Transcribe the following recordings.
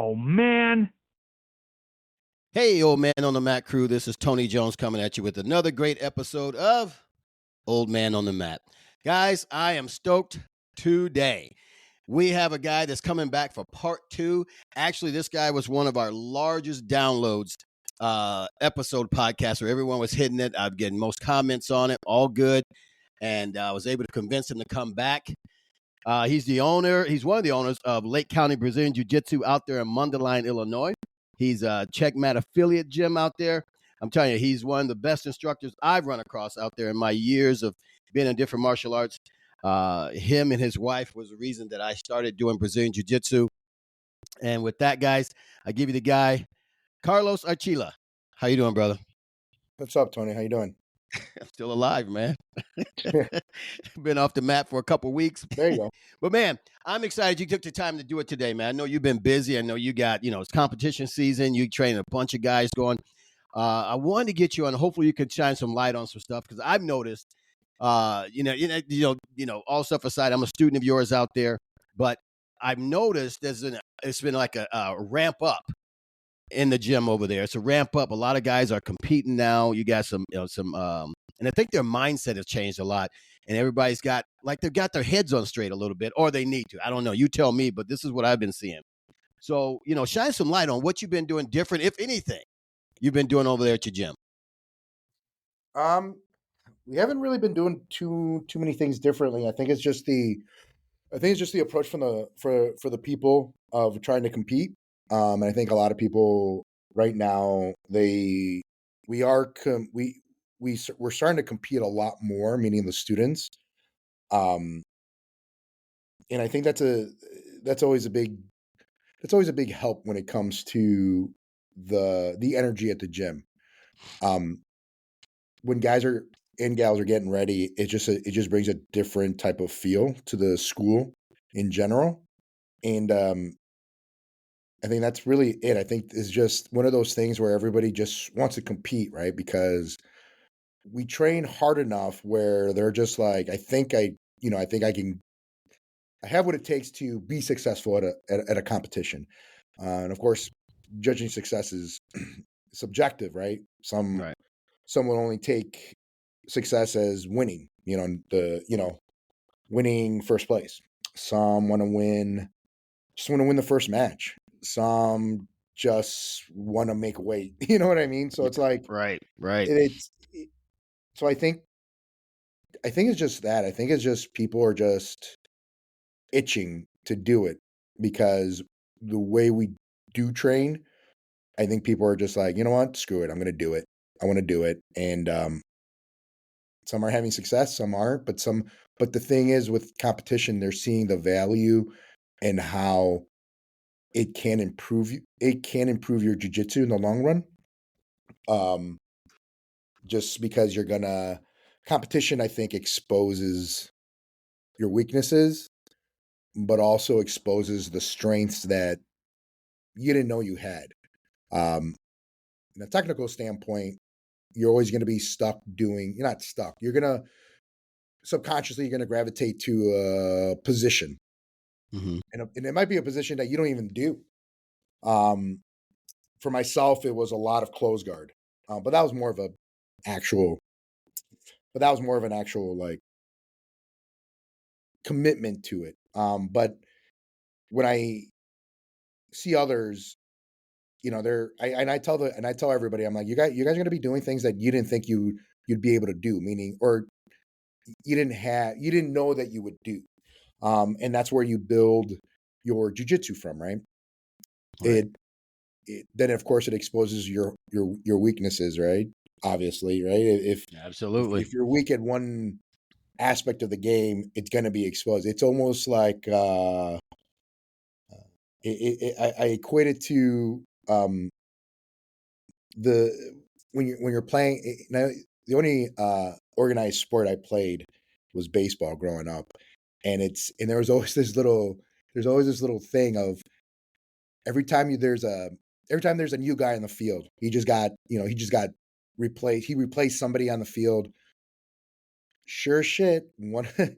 Oh, man. Hey, Old Man on the Mat crew. This is Tony Jones coming at you with another great episode of Old Man on the Mat. Guys, I am stoked today. We have a guy that's coming back for part 2. Actually, this guy was one of our largest downloads episode podcasts where everyone was hitting it. I'm getting most comments on it, all good. And I was able to convince him to come back. He's one of the owners of Lake County Brazilian Jiu-Jitsu out there in Mundelein, Illinois. He's a Checkmat affiliate gym out there. I'm telling you, he's one of the best instructors I've run across out there in my years of being in different martial arts. Him and his wife was the reason that I started doing Brazilian Jiu-Jitsu. And with that, guys, I give you the guy, Carlos Archila. How you doing, brother? What's up, Tony? How you doing? I'm still alive, man. Been off the mat for a couple weeks. There you go. But, man, I'm excited you took the time to do it today, man. I know you've been busy. I know you got, it's competition season. You train a bunch of guys going. I wanted to get you on. Hopefully you could shine some light on some stuff because I've noticed, all stuff aside, I'm a student of yours out there. But I've noticed it's been like a ramp up in the gym over there. It's a ramp up. A lot of guys are competing now. You got some, and I think their mindset has changed a lot. And everybody's they've got their heads on straight a little bit, or they need to. I don't know. You tell me, but this is what I've been seeing. So, shine some light on what you've been doing different, if anything, you've been doing over there at your gym. We haven't really been doing too many things differently. I think it's just the approach from for the people of trying to compete. And I think a lot of people right now we're starting to compete a lot more, meaning the students. And I think that's always a big help when it comes to the energy at the gym. When guys and gals are getting ready, it just brings a different type of feel to the school in general. And I think that's really it. I think it's just one of those things where everybody just wants to compete, right? Because we train hard enough where they're just like, I have what it takes to be successful at a competition. And of course, judging success is subjective, right? Some will only take success as winning, winning first place. Some want to win the first match. Some just want to make weight. You know what I mean? So it's like, right. So I think it's just that. I think it's just people are just itching to do it because the way we do train, I think people are just like, you know what? Screw it. I'm going to do it. I want to do it. And some are having success, some aren't. But the thing is, with competition, they're seeing the value and how it can improve your jiu-jitsu in the long run. Just because competition, I think, exposes your weaknesses, but also exposes the strengths that you didn't know you had. In a technical standpoint, you're always going to be you're not stuck. Subconsciously, you're going to gravitate to a position. Mm-hmm. And it might be a position that you don't even do. For myself, it was a lot of close guard. But that was more of an actual like commitment to it. But when I see others, I tell everybody, I'm like, you guys are going to be doing things that you didn't think you'd be able to do, meaning, or you didn't know that you would do. And that's where you build your jiu-jitsu from, right? Then of course it exposes your weaknesses, right? Obviously, right? Absolutely. If you're weak at one aspect of the game, it's going to be exposed. It's almost like I equate it to when you're playing. Now, the only organized sport I played was baseball growing up, and there's always this little thing of every time there's a new guy in the field, he just got replaced. He replaced somebody on the field. Sure shit. The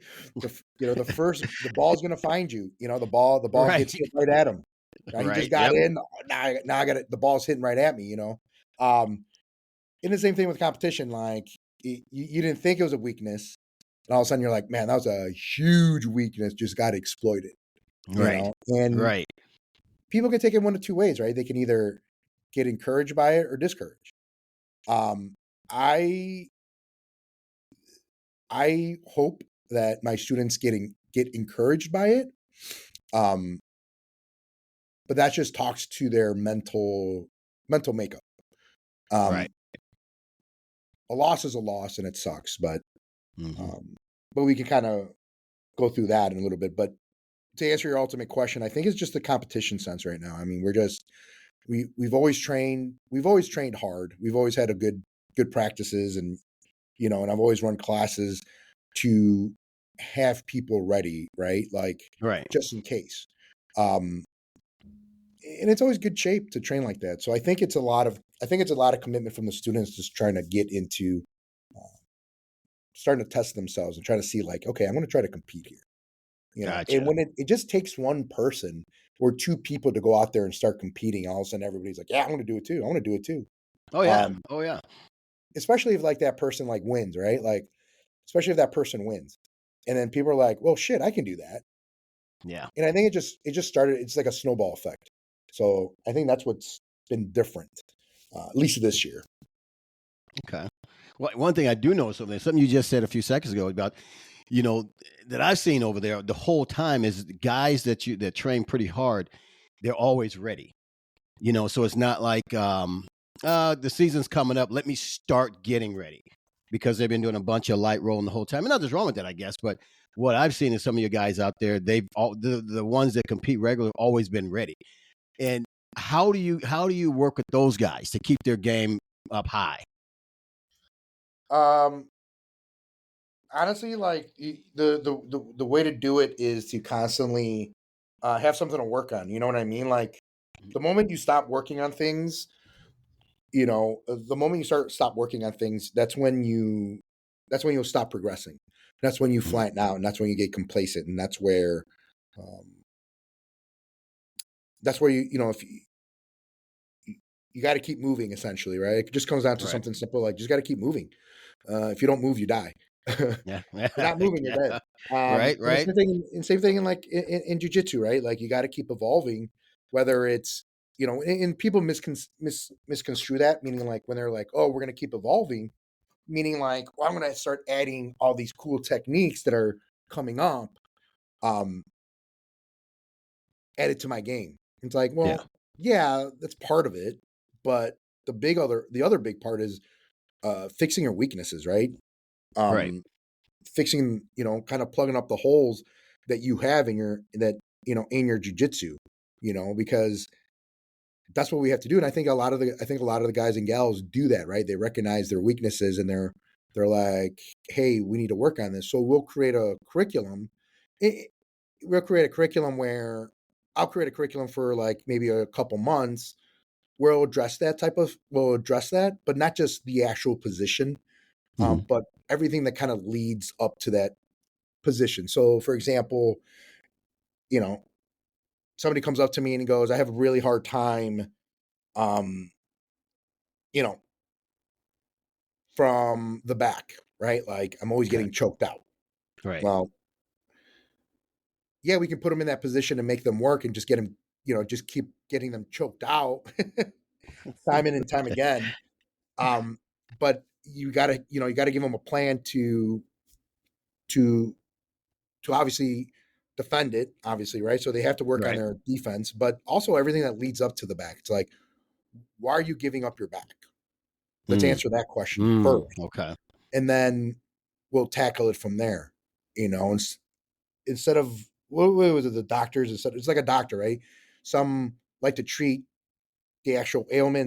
ball's going to find you. The ball right. gets hit right at him. Now he just Right. got Yep. in. Now I got it. The ball's hitting right at me, you know. And the same thing with competition. Like you didn't think it was a weakness, and all of a sudden you're like, man, that was a huge weakness. Just got exploited, you Right. know. And Right. people can take it one of two ways, right? They can either get encouraged by it or discouraged. Um, I I hope that my students get encouraged by it. Um, but that just talks to their mental makeup. Right. Um, a loss is a loss and it sucks, Hmm. um, but we can kind of go through that in a little bit. But to answer your ultimate question, I think it's just the competition sense right now. I mean, we've always trained hard. We've always had a good practices, and and I've always run classes to have people ready, right? Like Right. just in case. Um, and it's always good shape to train like that. So I think it's a lot of commitment from the students just trying to get into uh, starting to test themselves and try to see like, okay, I'm going to try to compete here. And Gotcha. when it just takes one person or two people to go out there and start competing, all of a sudden everybody's like, yeah, I want to do it too. I want to do it too. Oh yeah. Um, Oh yeah. especially if like that person like wins, right? Like, especially if that person wins. And then people are like, well, shit, I can do that. Yeah. And I think it just started, it's like a snowball effect. So I think that's what's been different, at least this year. Okay. Well, one thing I do know something you just said a few seconds ago about, you know, that I've seen over there the whole time is the guys that train pretty hard, they're always ready. So it's not like the season's coming up, let me start getting ready because they've been doing a bunch of light rolling the whole time. And nothing's wrong with that, I guess. But what I've seen is some of you guys out there, they've all the ones that compete regularly have always been ready. And how do you work with those guys to keep their game up high? Um, honestly, like the way to do it is to constantly have something to work on. You know what I mean? Like the moment you stop working on things, the moment you stop working on things, that's when you'll stop progressing. That's when you Mhm. flatten out, and that's when you get complacent, and um, that's where if you got to keep moving, essentially, right? It just comes down to Right. something simple, like just got to keep moving. If you don't move, you die. Yeah. You're not moving, you're dead. Yeah. Right. And the Right. same thing in like in jujitsu, right? Like you got to keep evolving, whether it's and people misconstrue that, meaning like when they're like, oh, we're gonna keep evolving, meaning like, well, I'm gonna start adding all these cool techniques that are coming up, um, added to my game. It's like, Yeah. well, yeah, that's part of it, but the other big part is fixing your weaknesses, right? Right. Um, fixing, kind of plugging up the holes that you have in your jujitsu, because that's what we have to do. And I think a lot of the guys and gals do that, right? They recognize their weaknesses and they're like, hey, we need to work on this. So we'll create a curriculum. We'll create a curriculum where I'll create a curriculum for like maybe a couple months where we'll address that, but not just the actual position, Hmm. but everything that kind of leads up to that position. So, for example, you know, somebody comes up to me and he goes, "I have a really hard time, um, you know, from the back, right? Like I'm always Okay. getting choked out." Right. Well, yeah, we can put them in that position and make them work and just get them, just keep getting them choked out time in and time again. Um, but you gotta give them a plan to to obviously defend it, obviously, right? So they have to work on Right. their defense, but also everything that leads up to the back. It's like, why are you giving up your back? Let's Mm. answer that question Mm. first, Okay. and then we'll tackle it from there. Instead of what was it? The doctors. It's like a doctor, right? Some like to treat the actual ailment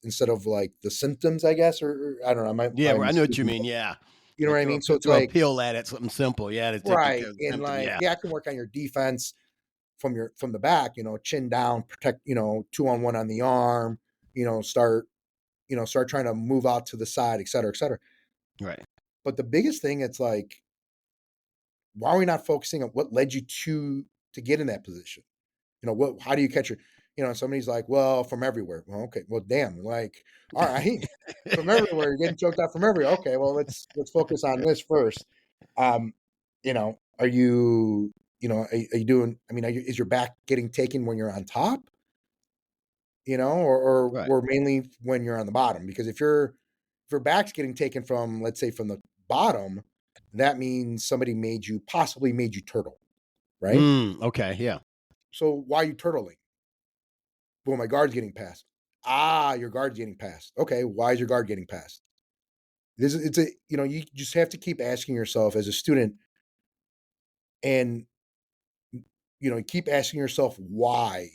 instead of like the symptoms, I guess, or I don't know. Yeah, I'm well, I know what you speaking, mean. Yeah. you know They what I throw mean. So it's throw a like, pill at it, something simple. Yeah, to take right, care of the and symptom. like, Yeah. yeah, I can work on your defense from the back, chin down, protect, 2-on-1 on the arm, start, start trying to move out to the side, et cetera, et cetera. Right. But the biggest thing, it's like, why are we not focusing on what led you to get in that position? how do you catch your, somebody's like, well, from everywhere. Well, okay, well, damn, like, all right, from everywhere, you're getting choked out from everywhere. Okay, well, let's focus on this first. Um, are you, are you doing? I mean, is your back getting taken when you're on top? Right. Or mainly when you're on the bottom? Because if your back's getting taken from, let's say, from the bottom, that means somebody possibly made you turtle, right? Okay. Yeah. So why are you turtling? Well, my guard's getting passed. Ah, your guard's getting passed. Okay, why is your guard getting passed? You just have to keep asking yourself as a student, and keep asking yourself why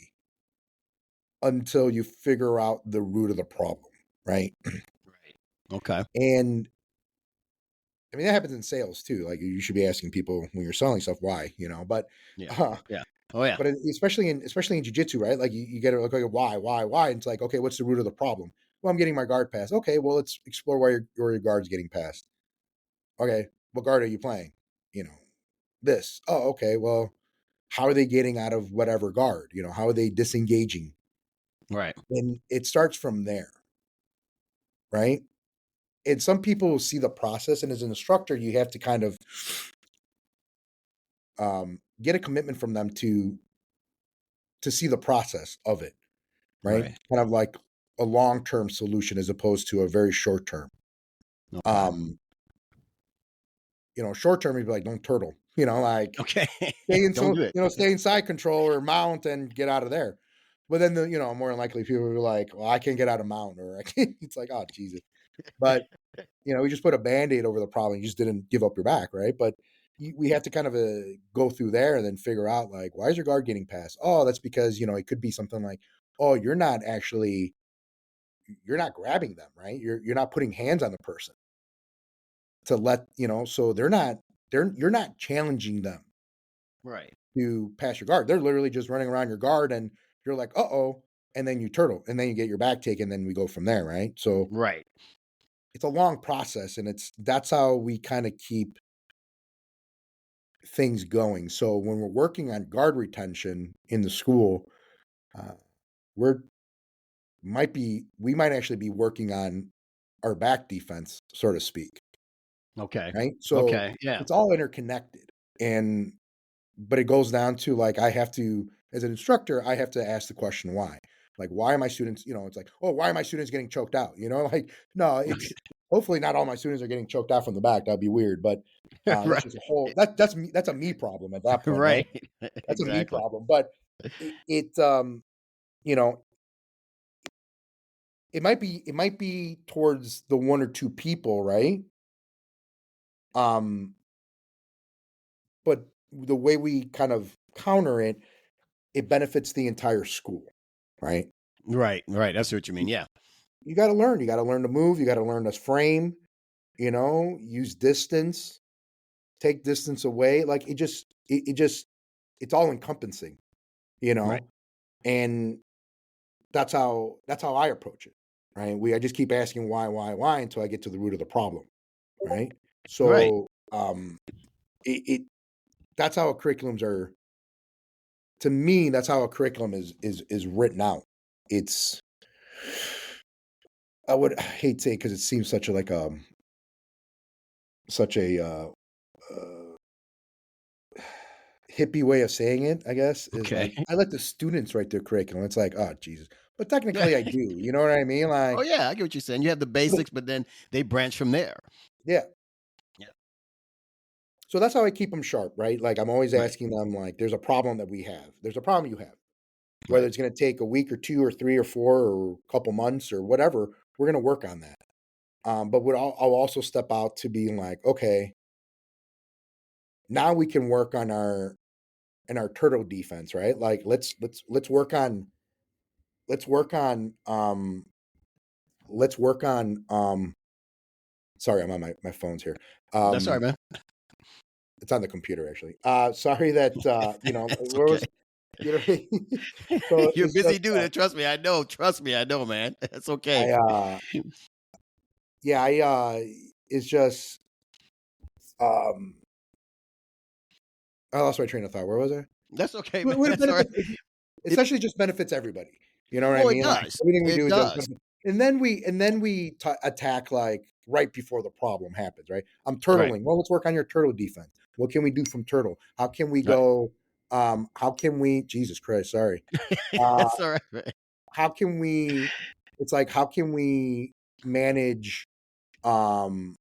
until you figure out the root of the problem, right? Right. Okay. And I mean, that happens in sales too. Like, you should be asking people when you're selling stuff why, but Yeah. uh, Yeah. Oh yeah. especially in jiu-jitsu, right? Like, you get to look like, why? And it's like, okay, what's the root of the problem? Well, I'm getting my guard passed. Okay, well, let's explore why your guard's getting passed. Okay, what guard are you playing? This. Oh, okay. Well, how are they getting out of whatever guard? How are they disengaging? Right. And it starts from there, right? And some people see the process, and as an instructor, you have to kind of get a commitment from them to see the process of it, right? Right. Kind of like a long-term solution as opposed to a very short-term. Okay. Um, short-term, you'd be like, don't turtle, like, Okay. stay in, Don't so, do it. stay inside control or mount and get out of there. But then more than likely people will be like, well, I can't get out of mount, or I can't. It's like, oh, Jesus. But we just put a Band-Aid over the problem. You just didn't give up your back, right? But we have to kind of go through there and then figure out, like, why is your guard getting passed? Oh, that's because it could be something like, oh, you're not grabbing them, right? You're not putting hands on the person to so you're not challenging them Right. to pass your guard. They're literally just running around your guard, and you're like, uh-oh, and then you turtle, and then you get your back taken, then we go from there, right? So Right. it's a long process, and that's how we kind of keep things going. So when we're working on guard retention in the school, uh, we're we might actually be working on our back defense, so to speak, Okay. right? So Okay. Yeah. it's all interconnected, but it goes down to, like, as an instructor, I have to ask the question why. Like, why are my students? It's like, oh, why are my students getting choked out? Like, no, it's hopefully not all my students are getting choked out from the back. That'd be weird, but that's Right. just a whole that's me. That's a me problem at that point, right? Right. That's a me Exactly. problem. But you know, it might be towards the one or two people, right? Um, but the way we kind of counter it, it benefits the entire school, right? Right. Right. That's what you mean. You, Yeah. you got to learn. You got to learn to move. You got to learn to frame. Use distance, take distance away. Like, it's all encompassing. You Right. know, and that's how I approach it. Right? I just keep asking why until I get to the root of the problem. Right? Right. So it that's how curriculums are. To me, that's how a curriculum is written out. It's I hate to say, because it seems such a hippie way of saying it, I guess, is Okay. like, I let the students write their curriculum. It's like, oh, Jesus. But technically I do. You know what I mean? Oh Like, yeah, I get what you're saying. You have the basics, but then they branch from there. yeah. Yeah. So that's how I keep them sharp, right? Like, I'm always Right. asking them, like, there's a problem that we have. There's a problem you have. Whether Right. it's going to take a week or two or three or four or a couple months or whatever, we're going to work on that. But I'll also step out to being like, okay, now we can work on our turtle defense, right? Like, let's work on let's work on sorry, I'm on my phone's here. That's all right, Um man. it's on the computer, actually. Sorry that It's where okay. was so You're a it's busy just dude, and trust me, I know. Trust me, I know, man. It's okay. I yeah, it's just um I lost my train of thought. Where was I? That's okay, man. What That's all right. essentially just benefits everybody. You know what I Well, it mean? Like does. everything we It do, it does does. benefit. And then we attack like right before the problem happens. Right? I'm Right. turtling. Well, let's work on your turtle defense. What can we do from turtle? How can we Right. go? How can we? Jesus Christ, sorry. Uh, That's all right. Right. how can we? It's like how can we manage? Um,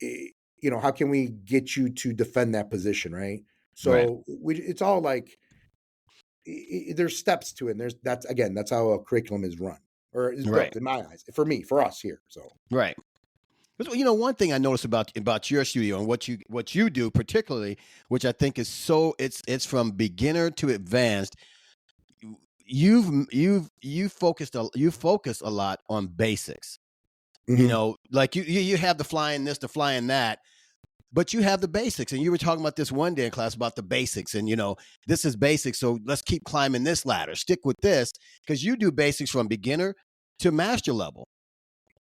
you know, how can we get you to defend that position? Right? Right. So it's all like there's steps to it. And that's again, that's how a curriculum is run or is Right. built in my eyes. For me, for us here. So Right. But, one thing I noticed about your studio and what you do particularly, which I think is it's from beginner to advanced. You focus a lot on basics. mhm. Like you have the flying this, the flying that, but you have the basics. And you were talking about this one day in class about the basics, and this is basics. So let's keep climbing this ladder. Stick with this because you do basics from beginner to master level.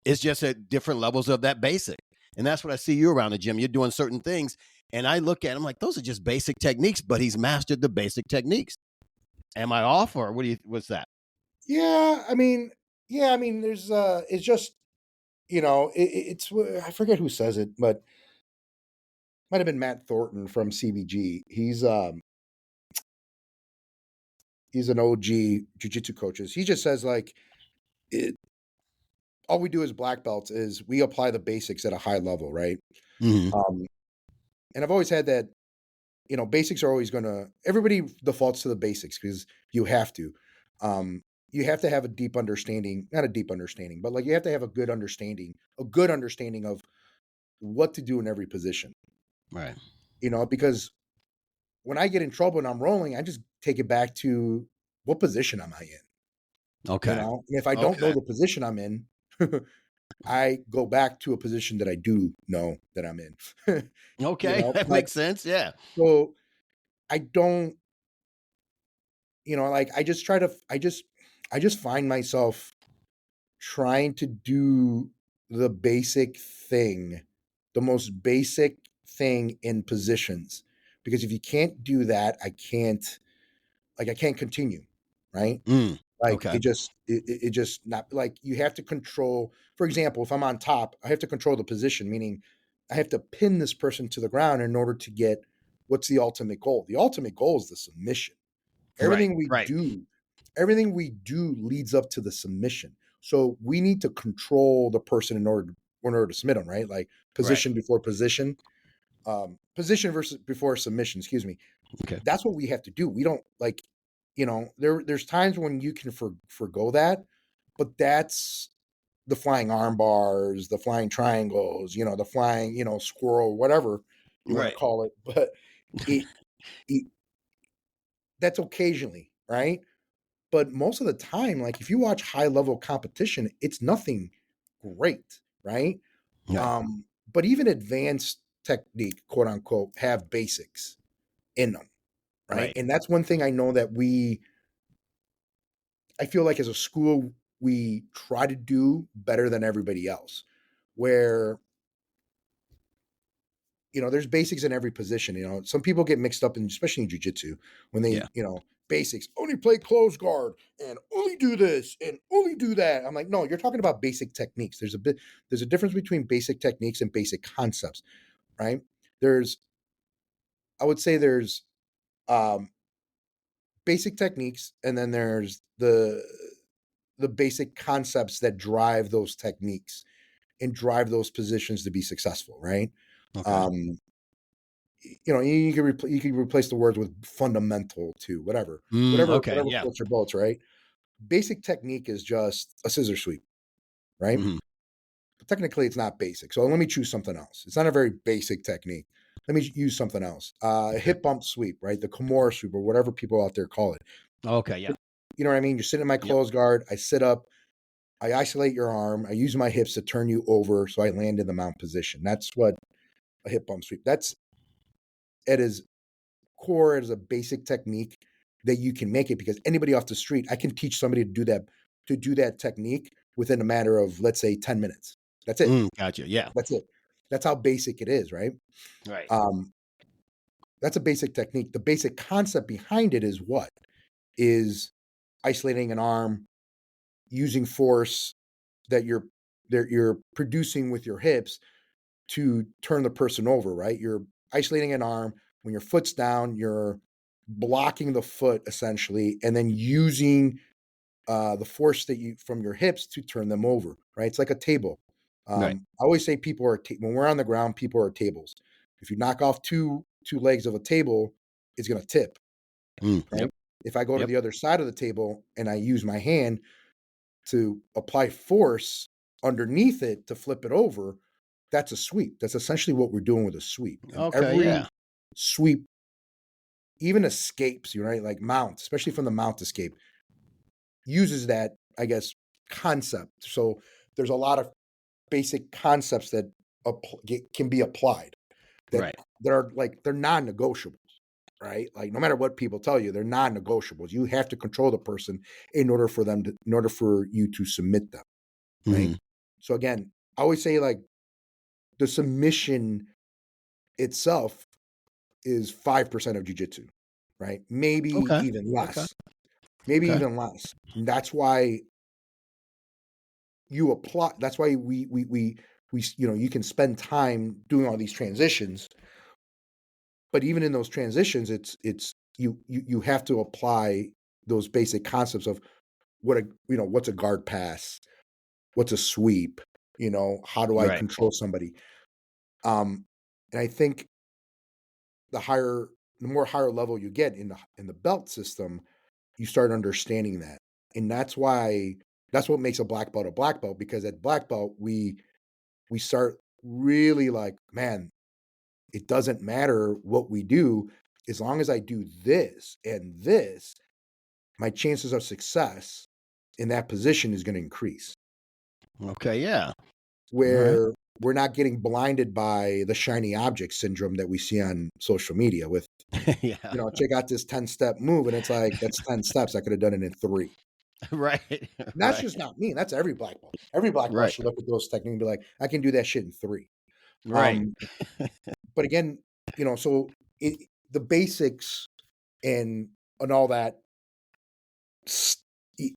It's just at different levels of that basic. And that's what I see you around the gym. You're doing certain things. And I look at him like, those are just basic techniques, but he's mastered the basic techniques. Am I off or what's that? Yeah, I mean, there's it's just it's I forget who says it, but might have been Matt Thornton from CBG. He's an OG jiu-jitsu coaches. He just says like it, all we do as black belts is we apply the basics at a high level, right? Hmm. Um, and I've always had that basics are always gonna everybody defaults to the basics because you have to. Um, you have to have a deep understanding, not a deep understanding, but like you have to have a good understanding of what to do in every position. Right. Because when I get in trouble and I'm rolling, I just take it back to what position am I in? Okay. And if I don't know Okay. the position I'm in, I go back to a position that I do know that I'm in. Okay. That But makes sense. Yeah. so I don't like I just find myself trying to do the basic thing, the most basic thing in positions. Because if you can't do that, I can't continue, right? Mm. Like Okay. it just not like you have to control, for example, if I'm on top, I have to control the position, meaning I have to pin this person to the ground in order to get what's the ultimate goal? The ultimate goal is the submission. Right. Everything we Right. do, everything we do leads up to the submission. So we need to control the person in order to submit them, right? Like Right. position before position, position versus before submission. Excuse me. Okay. That's what we have to do. We don't like, there's times when you can forgo that, but that's the flying arm bars, the flying triangles, the flying, squirrel, whatever you want to Right. call it. But it, it that's occasionally, right? But most of the time, like if you watch high level competition, it's nothing great, right? Right. But even advanced technique, quote unquote, have basics in them, right? Right. And that's one thing I know that I feel like as a school, we try to do better than everybody else, where, there's basics in every position. Some people get mixed up in, especially in jujitsu, when they, Yeah. basics, only play close guard and only do this and only do that. I'm like, no, you're talking about basic techniques. There's a difference between basic techniques and basic concepts, right? There's, I would say there's um, basic techniques, and then there's the basic concepts that drive those techniques and drive those positions to be successful, right? Okay. Um, you can replace the words with fundamental to whatever, Okay. whatever Yeah. floats your boats, right? Basic technique is just a scissor sweep, right? Hmm. But technically, it's not basic. So let me choose something else. It's not a very basic technique. Let me use something else. Okay. Hip bump sweep, right? The Kimura sweep, or whatever people out there call it. Okay. Yeah. You know what I mean? You're sitting in my Yep. closed guard. I sit up. I isolate your arm. I use my hips to turn you over, so I land in the mount position. That's what a hip bump sweep. That's at its core. It is a basic technique that you can make it because anybody off the street, I can teach somebody to do that technique within a matter of, let's say, 10 minutes. That's it. Gotcha. Yeah. That's it. That's how basic it is, right? Right. Um, that's a basic technique. The basic concept behind it is what? is isolating an arm, using force that you're producing with your hips to turn the person over, right? You're isolating an arm. When your foot's down, you're blocking the foot essentially, and then using the force that you from your hips to turn them over, right? It's like a table. Right. I always say people are when we're on the ground, people are tables. If you knock off two legs of a table, it's going to tip, right? Yep. If I go to Yep. the other side of the table and I use my hand to apply force underneath it to flip it over, that's a sweep. That's essentially what we're doing with a sweep. And Okay. every Yeah. sweep, even escapes, right? Like mount, especially from the mount escape, uses that, I guess, concept. So there's a lot of basic concepts that can be applied that Right. are like they're non-negotiables, right? Like no matter what people tell you, they're non-negotiables. You have to control the person in order for you to submit them, right? Mhm. So again, I always say like the submission itself is 5% of jujitsu, right? Maybe Okay. even Okay. less. Maybe Okay. even less. And that's why you apply. That's why we you can spend time doing all these transitions, but even in those transitions, it's you have to apply those basic concepts of what's a guard pass, what's a sweep, how do I Right. control somebody, and I think the more higher level you get in the belt system, you start understanding that. And that's what makes a black belt, because at black belt we start really like, man, it doesn't matter what we do, as long as I do this and this, my chances of success in that position is going to increase. Okay. Yeah. All right. Where we're not getting blinded by the shiny object syndrome that we see on social media with, Yeah. check out this 10-step move. And it's like, that's 10 steps. I could have done it in 3. Right. And that's Right. just not me. That's every black belt. Every black belt Right. should look at those techniques and be like, I can do that shit in 3. Right. Um, but again, so the basics and all that s- e-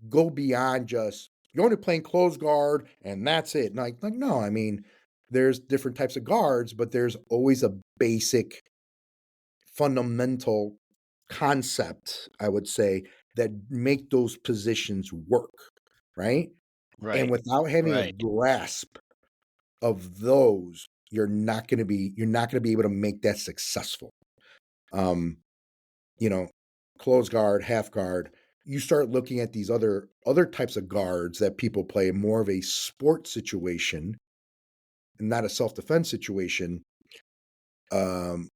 go beyond just you're only playing close guard and that's it. And like no, I mean, there's different types of guards, but there's always a basic fundamental concept, I would say, that make those positions work, right? And Right. without having a Right. grasp of those, you're not going to be able to make that successful. Um, you know, close guard, half guard. You start looking at these other types of guards that people play in more of a sport situation and not a self-defense situation. Um,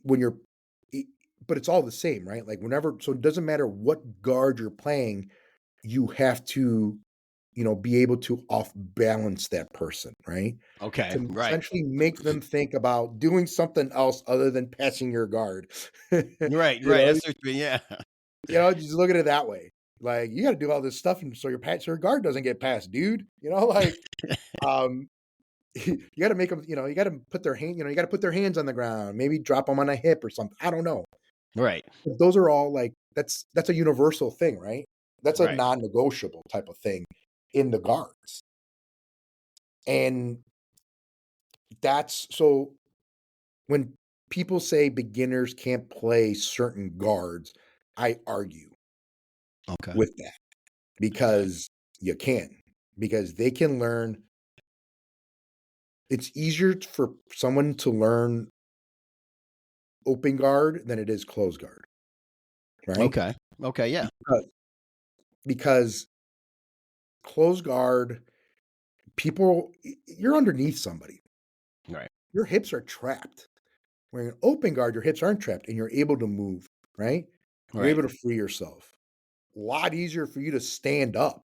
when you're but it's all the same, right? Like whenever, so it doesn't matter what guard you're playing, you have to, be able to off balance that person, right? Okay. To Right. essentially make them think about doing something else other than passing your guard. Right. you Right. know, That's what you mean. Yeah. just look at it that way. Like you got to do all this stuff, and so your guard doesn't get passed, dude. Like um, you got to make them. You got to put their hand. You got to put their hands on the ground. Maybe drop them on a hip or something. I don't know. Right. But those are all like that's a universal thing, right? That's a Right. non-negotiable type of thing in the guards, and that's so when people say beginners can't play certain guards, I argue Okay. with that Okay. because you can, because they can learn. It's easier for someone to learn open guard than it is close guard, right? Okay. Okay. Yeah. Because, because close guard, you're underneath somebody. Right. Your hips are trapped. When you're an open guard, your hips aren't trapped and you're able to move, right? You're Right. able to free yourself. A lot easier for you to stand up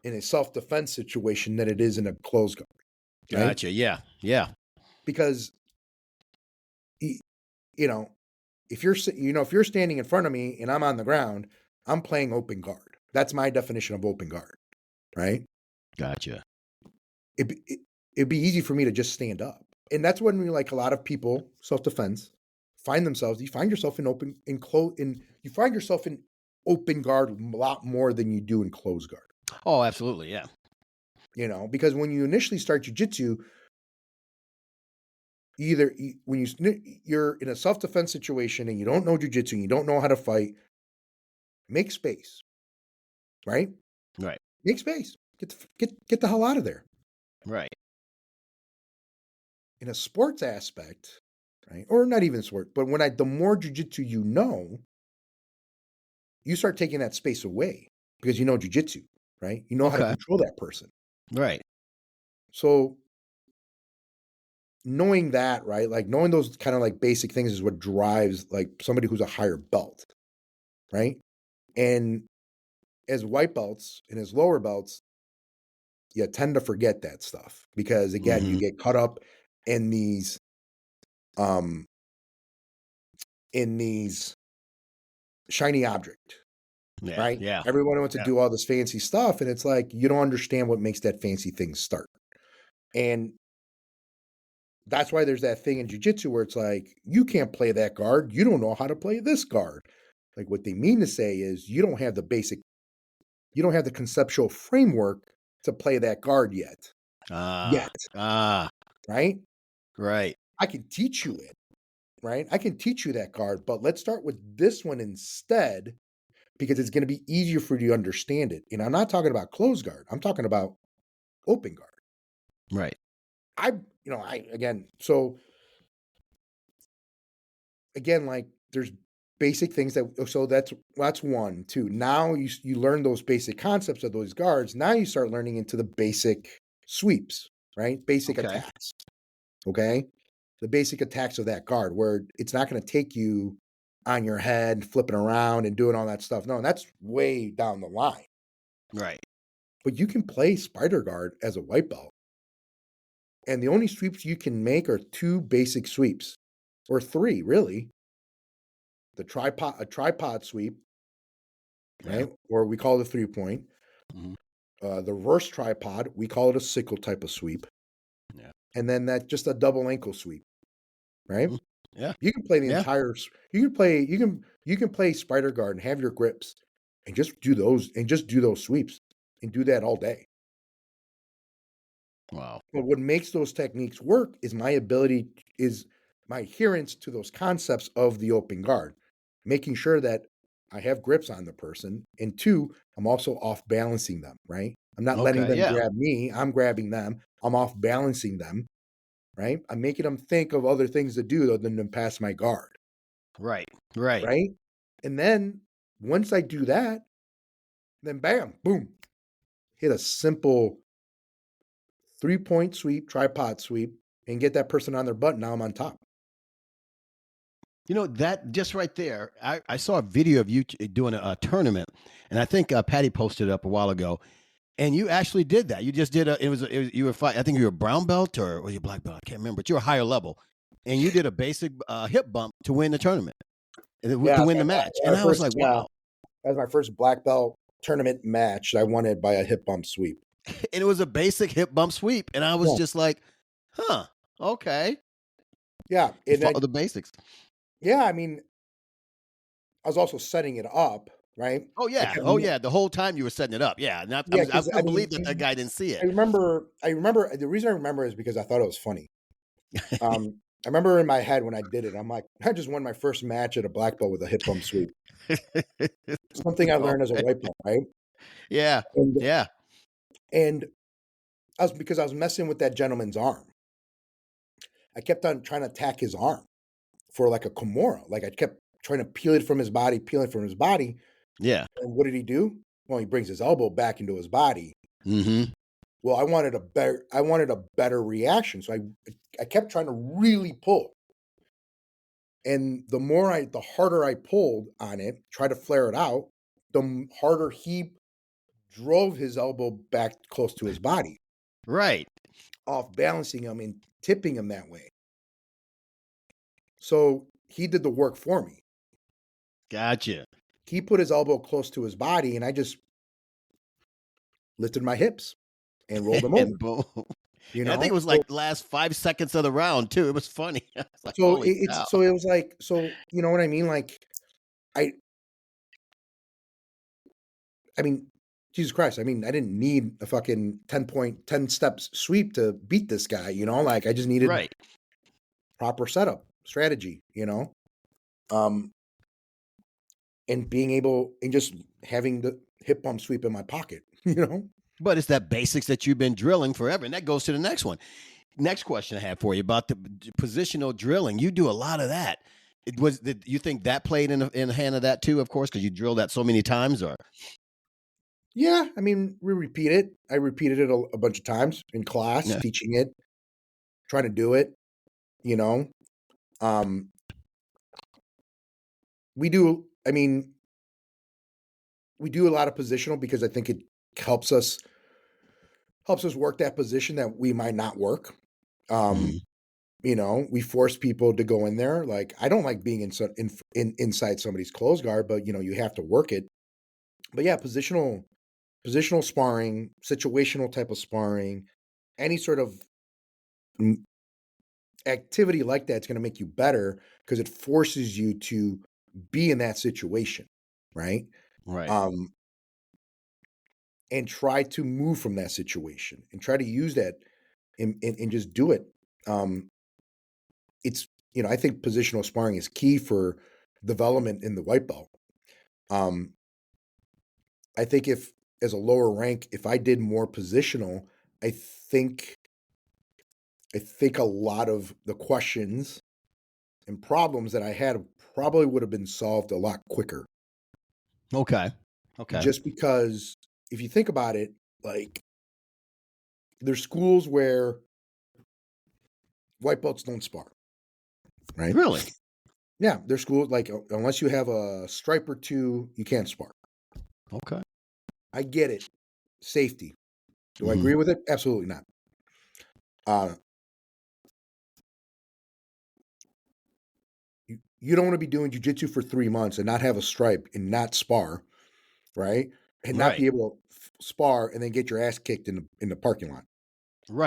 in a self-defense situation than it is in a closed guard, right? Gotcha. Yeah. Yeah. Because y- you know, if you're standing in front of me and I'm on the ground, I'm playing open guard. That's my definition of open guard, right? Gotcha. It'd be easy for me to just stand up. And that's when we like a lot of people self-defense find yourself in open guard a lot more than you do in closed guard. Oh, absolutely. Yeah. Because when you initially start jiu-jitsu, when you're in a self-defense situation and you don't know jiu-jitsu and you don't know how to fight, make space, right? Right. Make space. Get the hell out of there. Right. In a sports aspect, right? Or not even sport, but the more jiu-jitsu you start taking that space away because you know jiu-jitsu, right? You know how to Okay. control that person. Right. So knowing that, right? Like knowing those kind of like basic things is what drives like somebody who's a higher belt, right? And as white belts and as lower belts, you tend to forget that stuff because again, you get caught up in these um shiny object, Yeah. right? Yeah. Everyone wants to do all this fancy stuff, and it's like you don't understand what makes that fancy thing start. And that's why there's that thing in jiu-jitsu where it's like, you can't play that guard. You don't know how to play this guard. Like what they mean to say is you don't have the conceptual framework to play that guard yet. Right? Right. I can teach you it, right? I can teach you that guard, but let's start with this one instead because it's going to be easier for you to understand it. And I'm not talking about closed guard. I'm talking about open guard. Right. Like there's basic things that's one, two. Now you learn those basic concepts of those guards. Now you start learning into the basic sweeps, right? Basic attacks. Okay. The basic attacks of that guard where it's not going to take you on your head, flipping around and doing all that stuff. No, that's way down the line. Right. But you can play spider guard as a white belt. And the only sweeps you can make are two basic sweeps, or three, really. A tripod sweep, right? Or we call it a 3-point. The reverse tripod, we call it a sickle type of sweep. Yeah. And then just a double ankle sweep, right? Yeah. You can play the entire. You can play spider guard and have your grips, and just do those sweeps, and do that all day. Wow. But what makes those techniques work is my adherence to those concepts of the open guard, making sure that I have grips on the person, and two, I'm also off balancing them, right? I'm not letting them grab me, I'm grabbing them, I'm off balancing them, right? I'm making them think of other things to do other than to pass my guard. Right. And then once I do that, then bam, boom, hit a simple 3-point sweep, tripod sweep, and get that person on their butt. Now I'm on top. That just right there, I saw a video of you doing a tournament, and I think Patty posted it up a while ago, and you actually did that. You just did you were fighting, I think you were a brown belt or were you black belt? I can't remember, but you were a higher level, and you did a basic hip bump to win the tournament, to win the match. And I was like, wow. That was my first black belt tournament match. I won it by a hip bump sweep. And it was a basic hip bump sweep, and I was just like, huh, okay. Yeah. Follow the basics. Yeah, I mean, I was also setting it up, right? Oh yeah. The whole time you were setting it up. Yeah. And I couldn't believe that guy didn't see it. I remember the reason I remember is because I thought it was funny. I remember in my head when I did it, I'm like, I just won my first match at a black belt with a hip bump sweep. Something I learned as a white belt, right? Yeah. And because I was messing with that gentleman's arm. I kept on trying to attack his arm for like a Kimura. Like I kept trying to peel it from his body. Yeah. And what did he do? Well, he brings his elbow back into his body. Mm-hmm. Well, I wanted a better reaction. So I kept trying to really pull. And the harder I pulled on it, try to flare it out, the harder he drove his elbow back close to his body. Right. Off balancing him and tipping him that way. So he did the work for me. Gotcha. He put his elbow close to his body, and I just lifted my hips and rolled him over. Boom. you And I think it know? was like the last 5 seconds of the round too. It was funny. I was like, So "Holy cow." it was like, so, you know what I mean? Like, I I mean, Jesus Christ, I mean, I didn't need a fucking 10 steps sweep to beat this guy, you know? Like, I just needed Right. proper setup, strategy, you know? Um, and being able and just having the hip bump sweep in my pocket, you know? But it's that basics that you've been drilling forever. And that goes to the next one. Next question I have for you about the positional drilling. You do a lot of that. Did you think that played in the hand of that too, of course, because you drilled that so many times, or Yeah, I mean, we repeat it. I repeated it a bunch of times in class, yeah. teaching it, trying to do it, you know? Um, we do, I mean, we do a lot of positional because I think it helps us work that position that we might not work. Um, Mhm. you know, we force people to go in there. Like, I don't like being inside somebody's close guard, but you know, you have to work it. But yeah, positional sparring, situational type of sparring, any sort of mm, activity like that's going to make you better because it forces you to be in that situation, right? Right. Um, and try to move from that situation and try to use that and just do it. Um, it's you know, I think positional sparring is key for development in the white belt. Um, I think if as a lower rank, if I did more positional, I think I think a lot of the questions and problems that I had probably would have been solved a lot quicker. Okay. Okay. Just because if you think about it, like there's schools where white belts don't spar, right? Really? Yeah, there's schools like unless you have a stripe or two, you can't spar. Okay. I get it. Safety. Do I Mhm. agree with it? Absolutely not. Uh, you don't want to be doing jujitsu for 3 months and not have a stripe and not spar, right? And not Right. be able to spar and then get your ass kicked in the parking lot.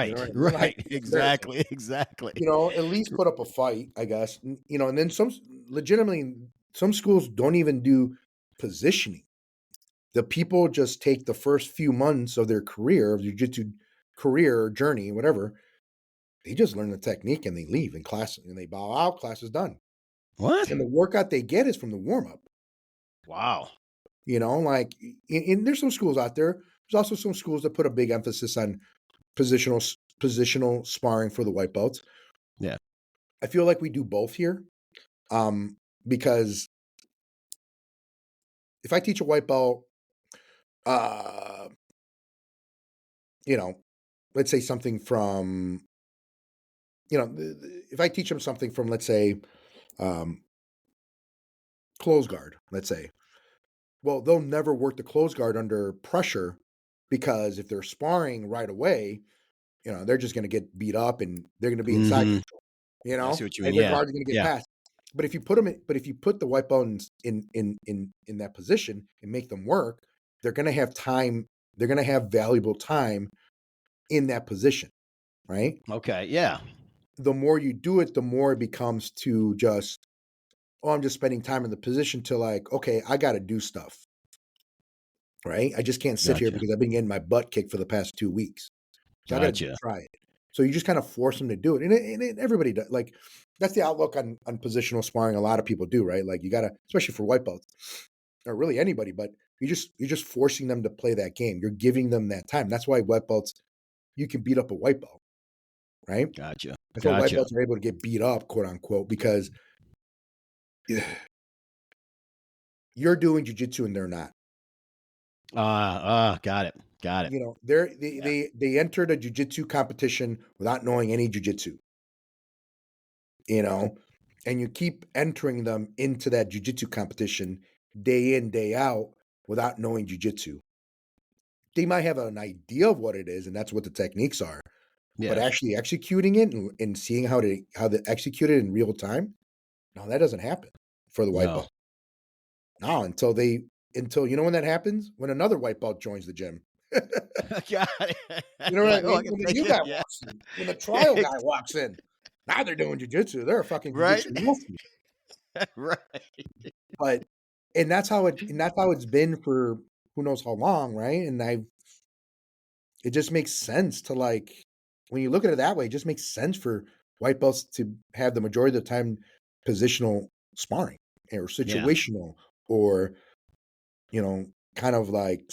You know Right. what I mean? Like Right. it's embarrassing. Exactly. Exactly. You know, at least put up a fight, I guess. You know, and then legitimately some schools don't even do positioning. The people just take the first few months of their career, of jiu-jitsu career or journey, whatever. They just learn the technique and they leave in class and they bow out. Class is done. What? And the workout they get is from the warm up. Wow. You know, like, and there's some schools out there. There's also some schools that put a big emphasis on positional sparring for the white belts. Yeah. I feel like we do both here, because if I teach a white belt, uh, you know, let's say something from, you know, if I teach them something from, let's say, um, close guard, let's say, well, they'll never work the close guard under pressure because if they're sparring right away, you know, they're just going to get beat up and they're going to be in side Mhm. control, you I know, see what you mean. and their Yeah. guard's going to get Yeah. past. But if you put them, but if you put the white belt in that position and make them work, they're going to have time. They're going to have valuable time in that position, right? Okay. Yeah. The more you do it, the more it becomes to just, oh, I'm just spending time in the position to like, okay, I got to do stuff, right? I just can't sit here Gotcha. because I've been getting my butt kicked for the past 2 weeks. So I got to Gotcha. try it. So you just kind of force them to do it. And everybody does. Like, that's the outlook on positional sparring. A lot of people do, right? Like, you got to, especially for white belts or really anybody, but you're just forcing them to play that game. You're giving them that time. That's why white belts, you can beat up a white belt, right? Gotcha. That's why white Gotcha. belts are able to get beat up, quote unquote, because you're doing jujitsu and they're not. Got it. Got it. You know, Yeah. they entered a jujitsu competition without knowing any jujitsu, you know, and you keep entering them into that jujitsu competition day in, day out without knowing jujitsu. They might have an idea of what it is, and that's what the techniques are, but Yeah. actually executing it and seeing how to execute it in real time, no, that doesn't happen for the white No. belt. No, until you know when that happens? When another white belt joins the gym. Got it. You know You're what I like, "Oh, I mean? can When the take new it." guy Yeah. walks in, when the trial guy walks in, now they're doing jujitsu. They're a fucking Right? jujitsu master. Right. But and that's how it's been for who knows how long, right? And it just makes sense to like when you look at it that way, it just makes sense for white belts to have the majority of the time positional sparring or Yeah. situational or you know kind of like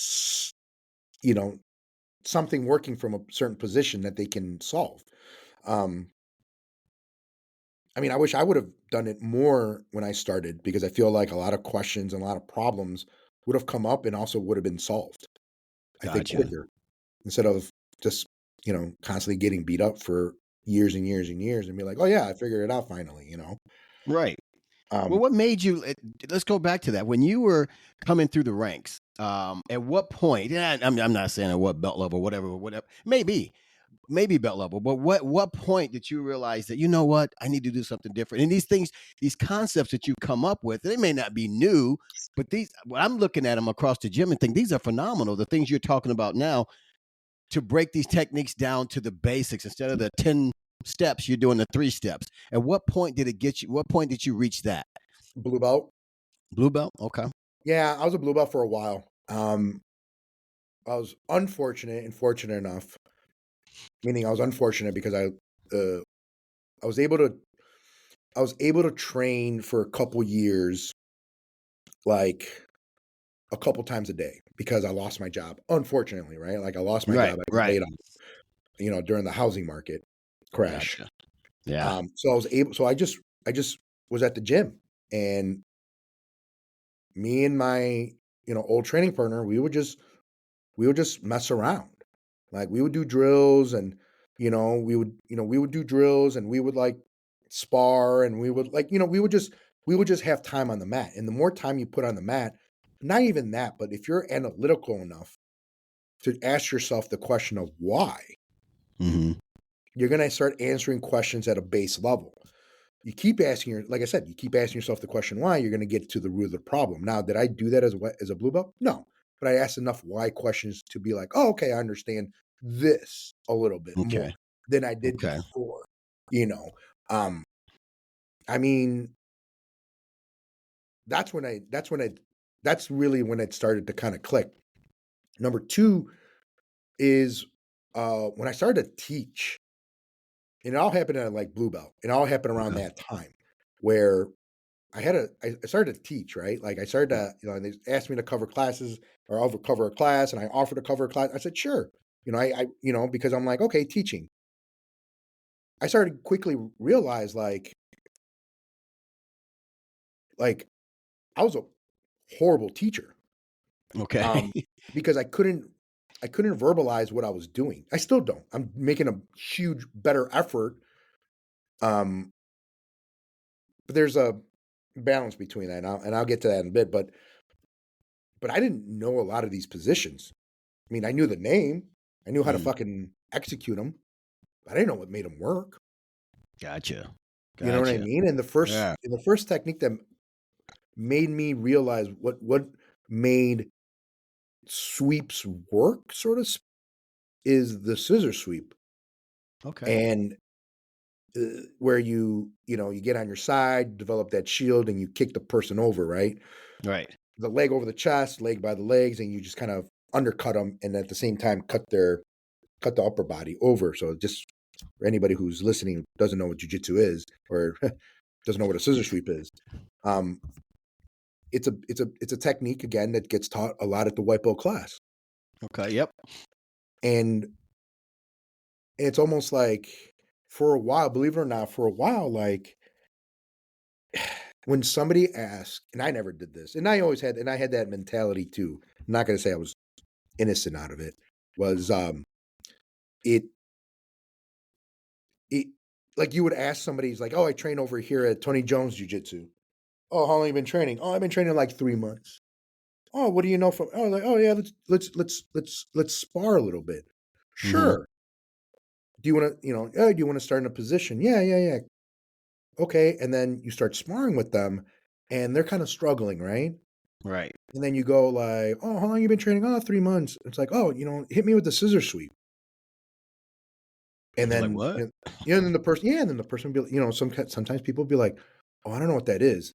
you know something working from a certain position that they can solve. Um, I mean, I wish I would have done it more when I started because I feel like a lot of questions and a lot of problems would have come up and also would have been solved, I think, Gotcha. quicker instead of just, constantly getting beat up for years and years and years and be like, oh, yeah, I figured it out finally. Right. Well, Um, what made you let's go back to that. When you were coming through the ranks, at what point, and I'm not saying at what belt level, whatever, maybe belt level, but what point did you realize that, you know what, I need to do something different? And these things, these concepts that you come up with, they may not be new, but these, when I'm looking at them across the gym and think these are phenomenal. The things you're talking about now to break these techniques down to the basics instead of the 10 steps, you're doing the 3 steps. At what point did it get you? What point did you reach that? blue belt. Blue belt? Okay. Yeah, I was a blue belt for a while. I was unfortunate and fortunate enough, meaning I was unfortunate because uh, I was able to I was able to train for a couple years, like a couple times a day because I lost my job. Unfortunately, right? Like I lost my Right. job. I got Right. laid off, during the housing market crash. Gotcha. Yeah. So I was able. So I just was at the gym, and me and my old training partner, we would just mess around. Like we would do drills, and we would do drills, and we would like spar, and we would like we would just have time on the mat. And the more time you put on the mat, not even that, but if you're analytical enough to ask yourself the question of why, Hmm. you're going to start answering questions at a base level. You keep like I said, you keep asking yourself the question why, you're going to get to the root of the problem. Now, did I do that as a blue belt? No, but I asked enough why questions to be like, oh, okay, I understand this a little bit more Okay. than I did Okay. before. You know, um, I mean, that's when I, that's when I, that's really when it started to kind of click. Number two is when I started to teach, and it all happened at like blue belt. It all happened around Okay. that time where I started to teach, right? Like I started to, and they asked me to cover classes or over cover a class, and I offered to cover a class. I said, sure. Because I'm like, okay, teaching. I started to quickly realize like I was a horrible teacher. Okay. Um, because I couldn't verbalize what I was doing. I still don't. I'm making a huge better effort. Um, but there's a balance between that, and I'll get to that in a bit. But I didn't know a lot of these positions. I mean, I knew the name. I knew how to Mm, fucking execute them. I didn't know what made them work. gotcha. You know what I Gotcha. mean? And Yeah. the first technique that made me realize what made sweeps work, is the scissor sweep. Okay. And where you get on your side, develop that shield, and you kick the person over, right? Right. The leg over the chest, leg by the legs, and you just kind of undercut them, and at the same time cut the upper body over. So just for anybody who's listening who doesn't know what jujitsu is or doesn't know what a scissor sweep is, um, it's a technique again that gets taught a lot at the white belt class, Okay. Yep. and it's almost like for a while, believe it or not, for a while, like when somebody asks, and I never did this, and I had that mentality too. I'm not going to say I was innocent out of it. Was it it like you would ask somebody, he's like, oh, I train over here at Tony Jones Jiu Jitsu. Oh, how long you been training? Oh, I've been training like 3 months. Oh, what do you know from? Oh, like, oh yeah, let's spar a little bit. Hmm. Sure. Do you want to, oh, do you want to start in a position? Yeah, yeah, yeah. Okay, and then you start sparring with them, and they're kind of struggling, right? Right. And then you go like, oh, how long you been training? Oh, 3 months. It's like, oh, hit me with the scissor sweep. And You're like, then, what? and then the person, and then the person will be, sometimes people will be like, oh, I don't know what that is.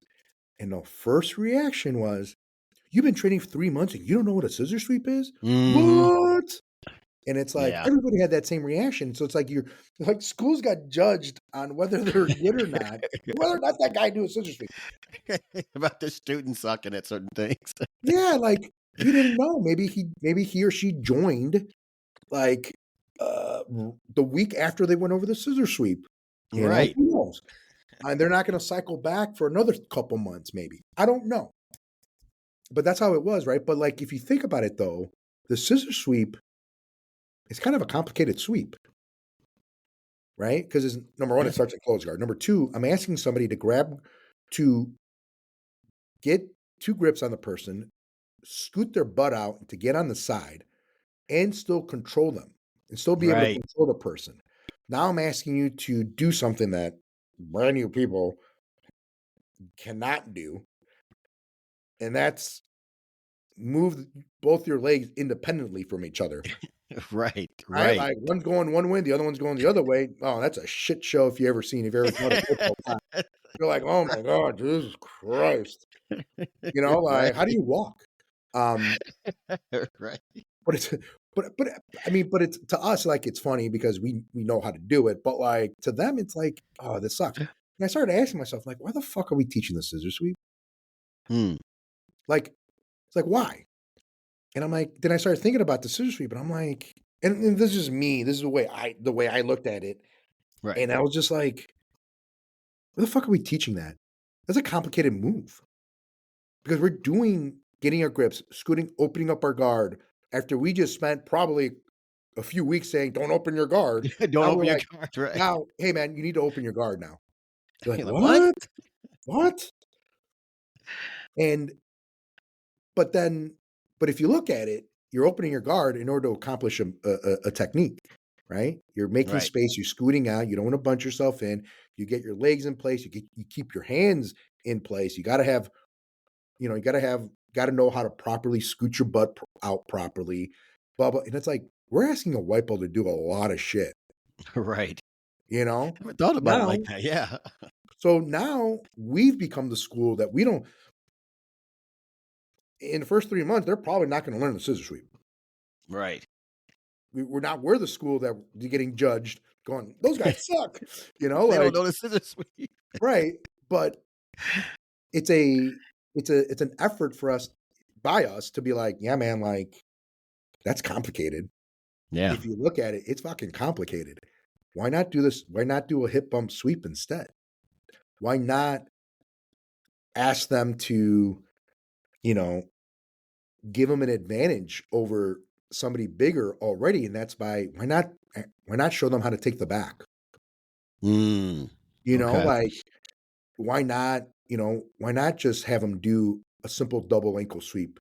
And the first reaction was, you've been training for 3 months and you don't know what a scissor sweep is? Mm-hmm. What? And it's like Yeah. everybody had that same reaction. So it's like schools got judged on whether they're good or not, whether or not that guy knew a scissor sweep. About the student sucking at certain things. Yeah, like you didn't know. Maybe he or she joined like the week after they went over the scissor sweep. Right. Who knows? And they're not going to cycle back for another couple months, maybe. I don't know. But that's how it was, right? But like if you think about it though, the scissor sweep is kind of a complicated sweep, right? Because number one, it starts at close guard. Number two, I'm asking somebody to get two grips on the person, scoot their butt out to get on the side, and still control them and still be able to Right. control the person. Now I'm asking you to do something that brand new people cannot do, and that's move both your legs independently from each other. Right. Right? Right. Like one's going one way, the other one's going the other way. Oh, that's a shit show if you ever taught a football class. You're like, oh my God, Jesus Christ. Right. Like how do you walk? Um, Right. but it's but I mean, but it's to us like it's funny because we know how to do it, but like to them, it's like, oh, this sucks. And I started asking myself, like, why the fuck are we teaching the scissor sweep? Hmm. Like, it's like, why? And I'm like, then I started thinking about the scissor sweep, and I'm like, and this is me. This is the way I looked at it. Right. And I was just like, where the fuck are we teaching that? That's a complicated move. Because we're getting our grips, scooting, opening up our guard after we just spent probably a few weeks saying, don't open your guard. Don't Now we're open your like, cards. Right. now, hey man, you need to open your guard now. You're like, You're like, what? what? What? And but then, but if you look at it, you're opening your guard in order to accomplish a technique, right? You're making Right. space, you're scooting out, you don't want to bunch yourself in, you get your legs in place, you keep your hands in place. You got to have, got to know how to properly scoot your butt out properly, blah, blah. And it's like, we're asking a white belt to do a lot of shit, Right. you know? Never thought about it Now, like that. Yeah. so now we've become the school that we don't, in the first 3 months, they're probably not going to learn the scissor sweep. Right. We're the school that you're getting judged going, those guys suck, They don't like, know the scissor sweep. right. But it's an effort for us by us to be like, yeah, man, like that's complicated. Yeah. If you look at it, it's fucking complicated. Why not do this? Why not do a hip bump sweep instead? Why not ask them to, give them an advantage over somebody bigger already? And that's why not show them how to take the back? Mm. Okay. Like why not just have them do a simple double ankle sweep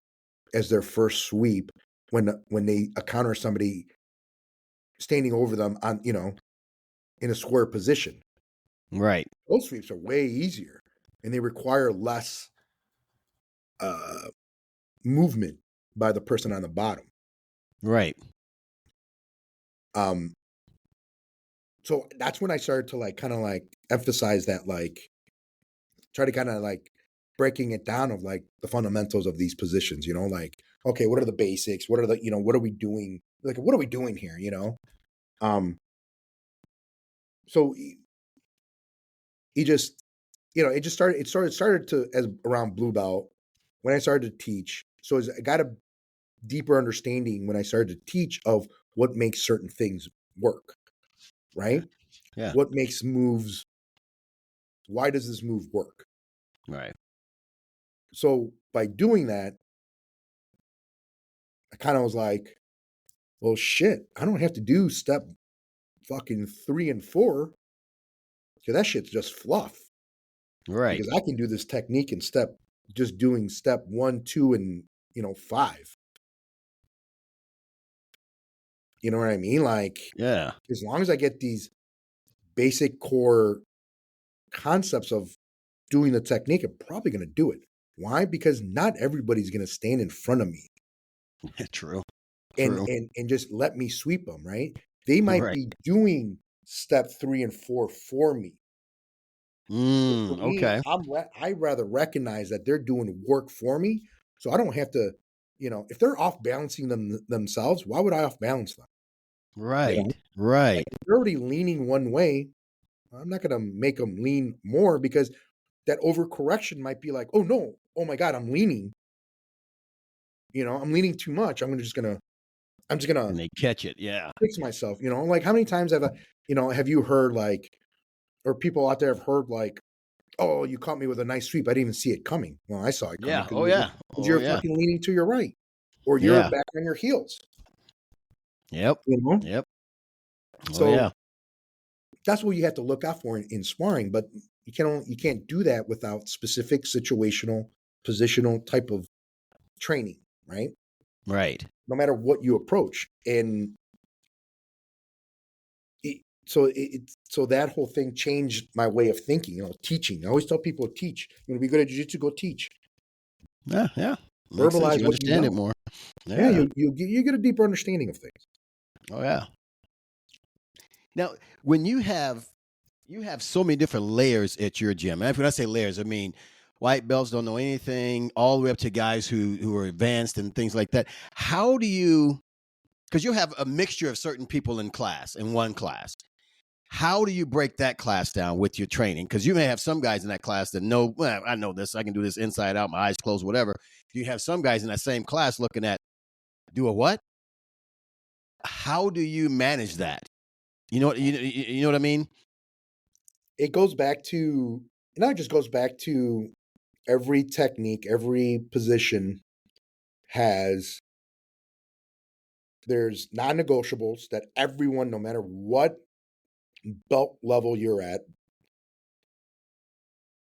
as their first sweep when they encounter somebody standing over them on, in a square position. Right. Those sweeps are way easier and they require less movement by the person on the bottom. Right. So that's when I started to kind of emphasize that, try to kind of breaking it down of the fundamentals of these positions, like, okay, what are the basics? What are the, what are we doing? Like, what are we doing here? So he just, it started to as around blue belt when I started to teach. So I got a deeper understanding when I started to teach of what makes certain things work, right? Yeah. What makes moves, why does this move work? Right. So by doing that, I kind of was like, well, shit, I don't have to do step fucking 3 and 4 because that shit's just fluff. Right. Because I can do this technique in just doing step 1, 2, and 5. You know what I mean? Like, Yeah. as long as I get these basic core concepts of doing the technique, I'm probably going to do it. Why? Because not everybody's going to stand in front of me True. and, True. and just let me sweep them, right? They might Right. be doing step 3 and 4 for me. So for me, Okay. I rather recognize that they're doing work for me, so I don't have to, if they're off balancing themselves, why would I off balance them? You know, Right. like Right. if they're already leaning one way, I'm not going to make them lean more because that overcorrection might be like, oh no, oh my god, I'm leaning. I'm leaning too much. I'm just gonna And they catch it. Yeah. fix myself. Like how many times have you heard like, or people out there have heard like, oh, you caught me with a nice sweep. I didn't even see it coming. Well, I saw it coming Yeah. because Oh yeah. Oh you're yeah. fucking leaning to your right, or you're Yeah. back on your heels. Yep. You know, Yep. Oh so yeah. that's what you have to look out for in sparring. But you can't do that without specific situational, positional type of training, right? Right. No matter what you approach, and so that whole thing changed my way of thinking. Teaching. I always tell people, teach. You want to be good at jiu-jitsu, go teach. Yeah. Yeah. Makes sense. Verbalize You what you understand it know. more. Yeah, Yeah. you get a deeper understanding of things. Oh yeah. Now, when you have so many different layers at your gym. And when I say layers, I mean white belts don't know anything, all the way up to guys who are advanced and things like that. How do you? Because you have a mixture of certain people in one class. How do you break that class down with your training? Because you may have some guys in that class that know, well, I know this, I can do this inside out, my eyes closed, whatever. You have some guys in that same class looking at, do a what? How do you manage that? You know what I mean? It goes back to, and that just goes back to every technique, every position has, there's non-negotiables that everyone, no matter what belt level you're at,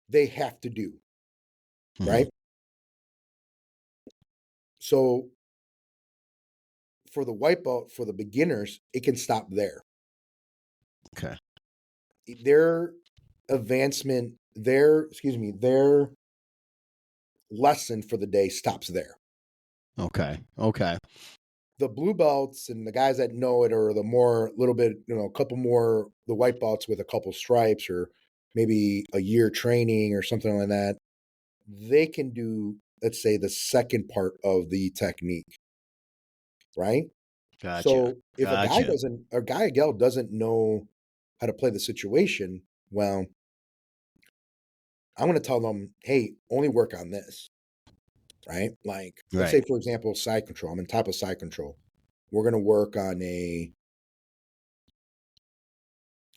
they have to do, Mhm. right? So for the white belt, for the beginners, it can stop there. Okay. Their advancement, their lesson for the day stops there. Okay. Okay. The blue belts and the guys that know it, or the more little bit, a couple more, the white belts with a couple stripes or maybe a year training or something like that, they can do, let's say, the second part of the technique, right? Gotcha. So if Gotcha. a guy or gal doesn't know how to play the situation, well, I'm going to tell them, hey, only work on this, right? Like, let's say, Right. for example, side control. I'm on top of side control. We're going to work on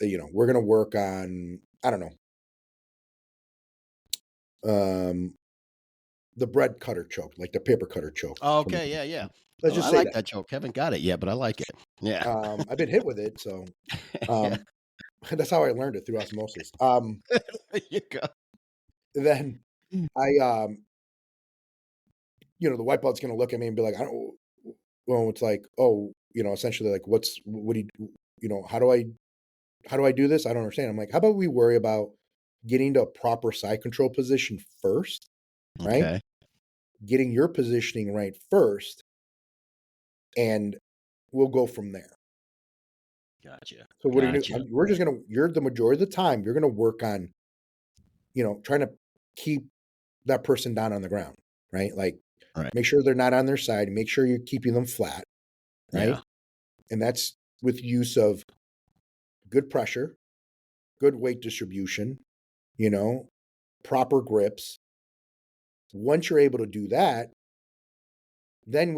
we're going to work on, I don't know, the bread cutter choke, like the paper cutter choke. Okay. Yeah. Yeah. Let's Oh, just I say like that. that joke. Haven't got it yet, but I like it. Yeah. I've been hit with it, so Yeah. um, that's how I learned it, through osmosis. There you go. Then I the white belt's going to look at me and be like, I don't. Well, it's like, oh, essentially, like, what do how do I do this? I don't understand. I'm like, how about we worry about getting to a proper side control position first, right? Okay. Getting your positioning right first, and we'll go from there. Gotcha. So what are you gonna Gotcha. do? We're just gonna you're the majority of the time you're gonna work on, trying to keep that person down on the ground, right? Like Right. make sure they're not on their side, make sure you're keeping them flat, right? Yeah. And that's with use of good pressure, good weight distribution, you know, proper grips. Once you're able to do that, then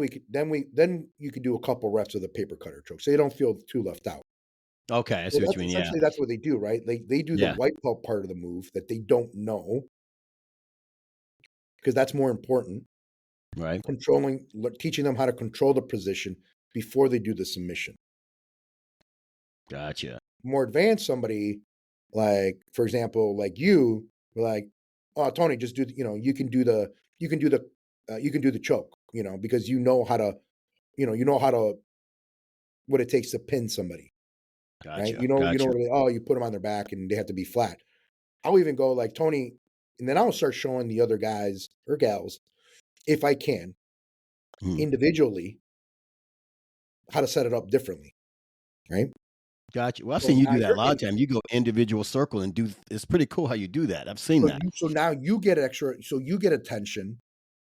you could do a couple reps of the paper cutter choke, so you don't feel too left out. Okay. I see Well, what you that's mean. Yeah. essentially that's what they do, right? They do the Yeah. white belt part of the move that they don't know, because that's more important. Right. Teaching them how to control the position before they do the submission. Gotcha. More advanced somebody, like for example, like you, were like, oh Tony, just do you can do the you can do the choke, because you know how to what it takes to pin somebody, right? Gotcha. You know Gotcha. what you put them on their back and they have to be flat. I'll even go like, Tony, And then I'll start showing the other guys or gals, if I can, Mhm. individually, how to set it up differently, right? Gotcha. Well, I've So seen you now do that a you're lot of getting times. You go individual circle and do it's pretty cool how you do that. I've seen that. so now you get so you get attention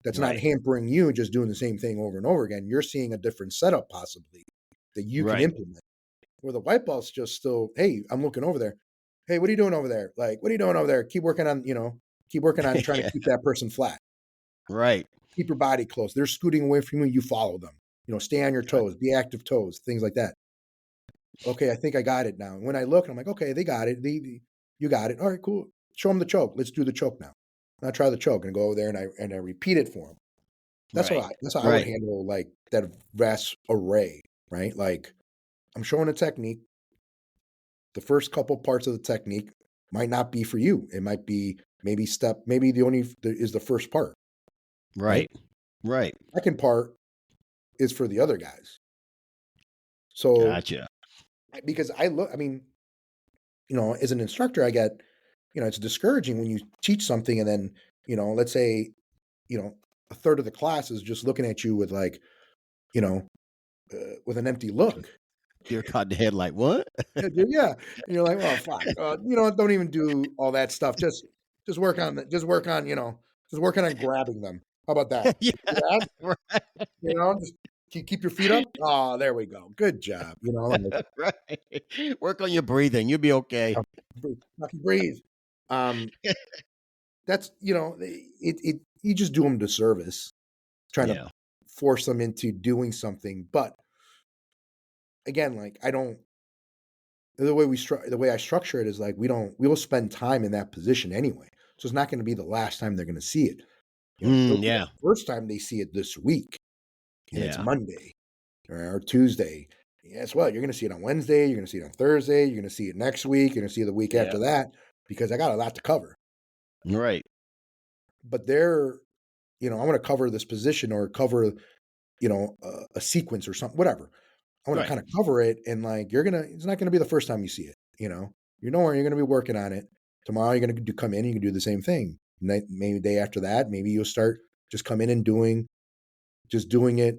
that's not Right. hampering you just doing the same thing over and over again. You're seeing a different setup possibly that you can Right. implement. Where the white belt's just still, hey, I'm looking over there. Hey, what are you doing over there? Like, what are you doing over there? Keep working on, keep working on trying to Yeah. keep that person flat. Right. Keep your body close. They're scooting away from you, you follow them. Stay on your Gotcha. toes, be active toes, things like that. Okay, I think I got it now. And when I look, I'm like, okay, they got it. You got it. All right, cool. Show them the choke. Let's do the choke now. Now try the choke and go over there and I repeat it for them. Right. That's how I would Right. handle like that vast array, right? Like I'm showing a technique. The first couple parts of the technique might not be for you. It might be maybe is the first part, right? Right. Right. Second part is for the other guys. So Gotcha. because I mean, as an instructor, I get, it's discouraging when you teach something and then, let's say, you know, a third of the class is just looking at you with like, you know, with an empty look. Deer caught in the headlight. What? Yeah, and you're like, "Oh, fuck, don't even do all that stuff. Just work on just work on, just working on grabbing them. How about that? Yeah. Yeah, Right. just keep your feet up. Oh, there we go. Good job. Like, Right. Work on your breathing. You'll be okay. fucking breathe. Um, that's you just do them disservice trying to Yeah. force them into doing something. But again, like I don't the way I structure it is like we will spend time in that position anyway. So it's not going to be the last time they're going to see it. It'll be the Yeah. first time they see it this week, and it's Yeah. Monday or Tuesday. Guess what? You're going to see it on Wednesday. You're going to see it on Thursday. You're going to see it next week. You're going to see it the week Yeah. after that because I got a lot to cover. Right. But I want to cover this position or cover, a sequence or something, whatever. I want to Right. kind of cover it, and like it's not going to be the first time you see it. You're going to be working on it. Tomorrow you're going to come in, you can do the same thing. Maybe the day after that, maybe you'll start just come in and doing it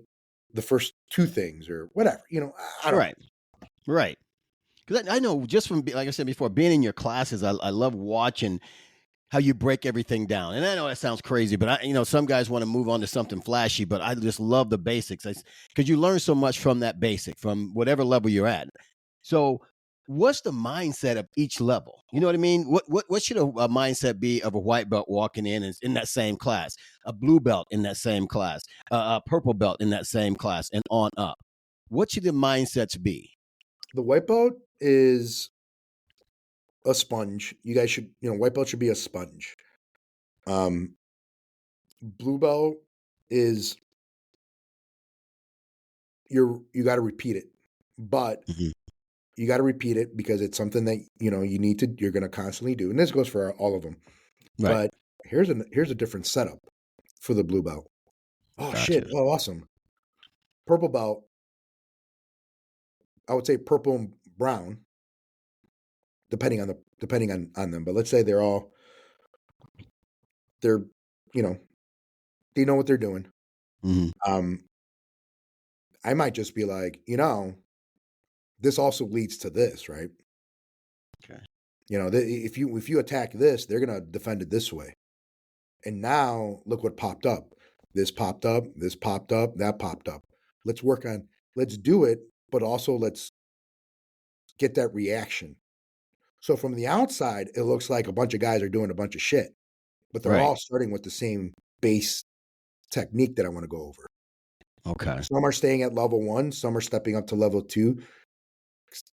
the first two things or whatever. I don't know. Right. Right. Because I know just from like I said before, being in your classes, I love watching how you break everything down. And I know that sounds crazy, but some guys want to move on to something flashy, but I just love the basics because you learn so much from that basic, from whatever level you're at. So, what's the mindset of each level? You know what I mean? What should a mindset be of a white belt walking in that same class, a blue belt in that same class, a purple belt in that same class, and on up? What should the mindsets be? The white belt is a sponge. You guys should, white belt should be a sponge. Blue belt is you got to repeat it, but Mhm. you got to repeat it because it's something that you're going to constantly do, and this goes for all of them. Right. But here's a different setup for the blue belt. Oh shit! Gotcha. Oh, awesome. Purple belt. I would say purple and brown, depending on them. But let's say they're you know they know what they're doing. Hmm. Um, I might just be like, this also leads to this, right? Okay. If you attack this, they're gonna defend it this way. And now look what popped up. This popped up, this popped up, that popped up. Let's do it, but also let's get that reaction. So from the outside, it looks like a bunch of guys are doing a bunch of shit, but they're Right. all starting with the same base technique that I want to go over. Okay. Some are staying at level 1, some are stepping up to level 2.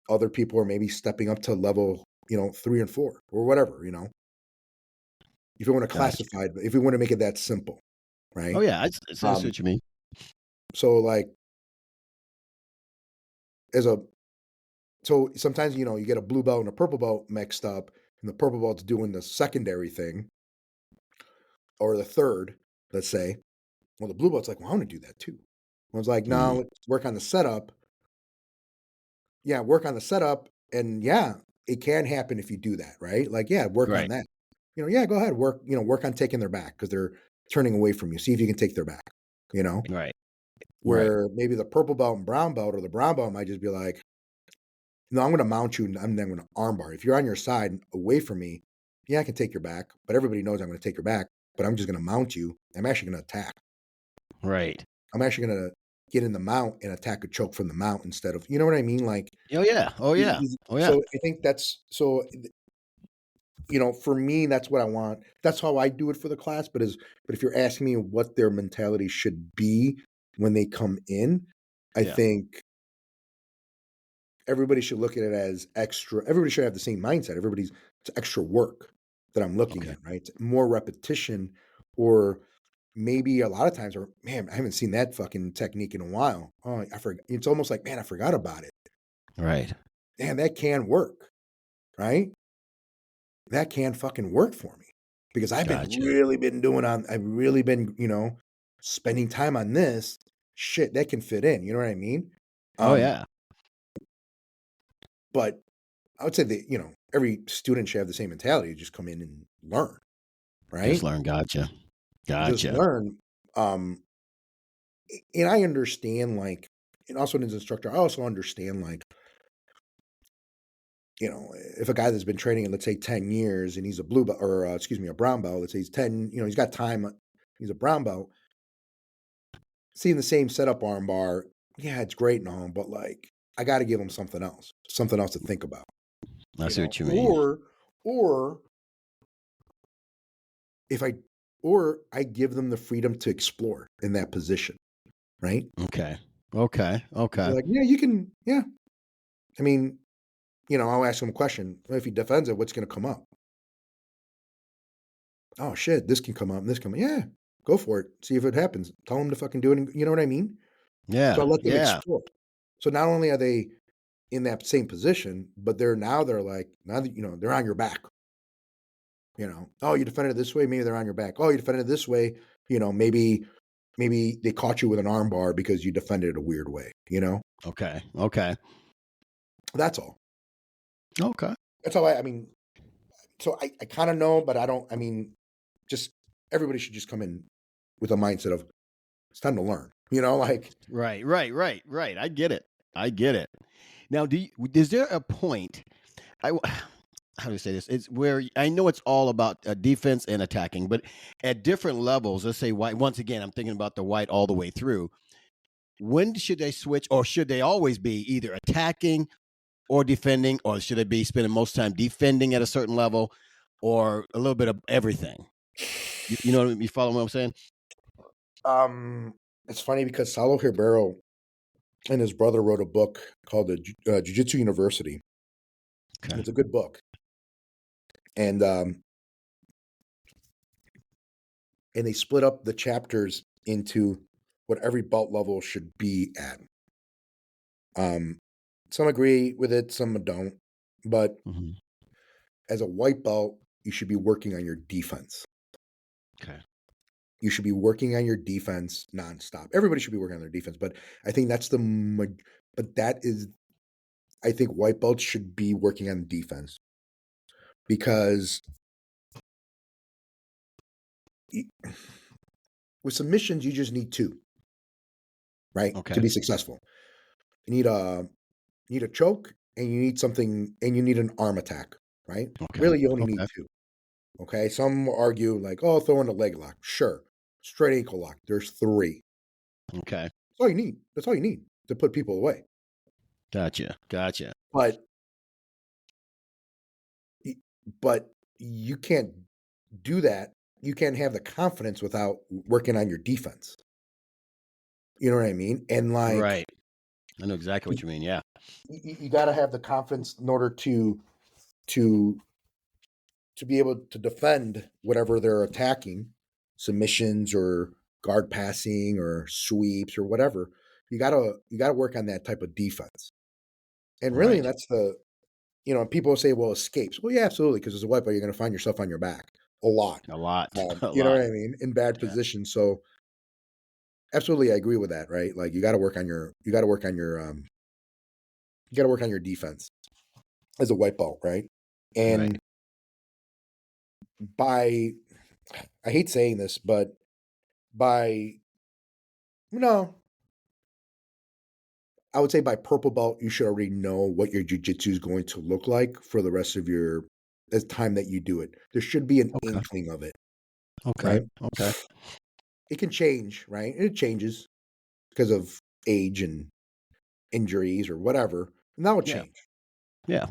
Other people are maybe stepping up to level, 3 and 4 or whatever. If you want to Gotcha. classify it, if you want to make it that simple, Oh right? yeah, I see Um, what you mean. so like as a so sometimes you get a blue belt and a purple belt mixed up, and the purple belt's doing the secondary thing or the third, let's say. Well, the blue belt's like, well, I want to do that too. I was like, no, Mhm. let's work on the setup. Yeah, work on the setup, and yeah, it can happen if you do that, right? Like, yeah, work on Right. that. yeah, go ahead, work on taking their back because they're turning away from you. See if you can take their back. Right. Right. Where maybe the purple belt and brown belt or the brown belt might just be like, no, I'm going to mount you and I'm then going to armbar. If you're on your side away from me, yeah, I can take your back, but everybody knows I'm going to take your back, but I'm just going to mount you. I'm actually going to attack. Right. I'm actually going to get in the mount and attack a choke from the mount instead of, you know what I mean? Like, Oh yeah. Oh yeah. Oh yeah. so I think for me, that's what I want. That's how I do it for the class. But if you're asking me what their mentality should be when they come in, I think everybody should look at it as extra. Everybody should have the same mindset. It's extra work that I'm looking at, right? More repetition, or maybe a lot of times, or man, I haven't seen that fucking technique in a while. Oh, I forgot. It's almost like, man, I forgot about it. Right. Man, that can work, right? That can fucking work for me because I've really been spending time on this shit that can fit in. You know what I mean? Oh yeah. But I would say that, every student should have the same mentality, just come in and learn, right? Just learn. Gotcha. Just Gotcha. learn. And I understand, like, and also as an instructor, I also understand, like, if a guy that's been training in, let's say, 10 years and he's a blue belt, or excuse me, a brown belt, let's say he's 10, he's got time, he's a brown belt, seeing the same setup arm bar, yeah, it's great and all, but like, I got to give him something else to think about, I see what you mean. or if I or I give them the freedom to explore in that position, right? Okay. Okay. Okay. Like, yeah, you can, yeah. I mean, I'll ask him a question. If he defends it, what's going to come up? Oh shit, this can come up, and this come up. Yeah, go for it. See if it happens. Tell them to fucking do it. You know what I mean? So I Yeah. let them Yeah. explore. So not only are they in that same position, but they're like, now that they're on your back. Oh, you defended it this way, maybe they're on your back. Oh, you defended it this way, maybe they caught you with an arm bar because you defended it a weird way, Okay. Okay. That's all. Okay. That's all I mean, so I kind of know, but I don't, I mean, just everybody should just come in with a mindset of it's time to learn, like. Right. Right. Right. Right. I get it. I get it. Now, is there a point? I how do I say this? It's where I know it's all about defense and attacking, but at different levels, let's say white. Once again, I'm thinking about the white all the way through. When should they switch, or should they always be either attacking or defending, or should they be spending most time defending at a certain level, or a little bit of everything? You know, you follow what I'm saying? It's funny because Saulo Ribeiro and his brother wrote a book called the Jiu-Jitsu University. Okay. It's a good book, and they split up the chapters into what every belt level should be at. Some agree with it, some don't. But as a white belt, you should be working on your defense. Okay. You should be working on your defense nonstop. Everybody should be working on their defense, but I think I think white belts should be working on defense because with submissions, you just need two, right? Okay. To be successful. You need a choke, and you need something, and you need an arm attack, right? Okay. Really, you only need Okay. two. Okay. Some argue like, oh, throw in a leg lock. Sure. Straight ankle lock. There's three. Okay. That's all you need. That's all you need to put people away. Gotcha. But you can't do that. You can't have the confidence without working on your defense. You know what I mean? And like, Right. I know exactly what you mean. Yeah. you got to have the confidence in order to be able to defend whatever they're attacking, submissions or guard passing or sweeps or whatever. You gotta work on that type of defense. And really, Right. that's people say, well, escapes. Well, yeah, absolutely, because as a white belt, you're going to find yourself on your back a lot. A lot. A You know lot. what I mean? In bad Yeah. positions. So absolutely, I agree with that. Right? Like you got to work on your defense as a white belt, right? And Right. by, I hate saying this, but by, no, I would say by purple belt, you should already know what your jujitsu is going to look like for the rest of your as time that you do it. There should be an Okay. inkling of it, Okay. right? Okay. It can change, right? It changes because of age and injuries or whatever, and that would Yeah. change. Yeah.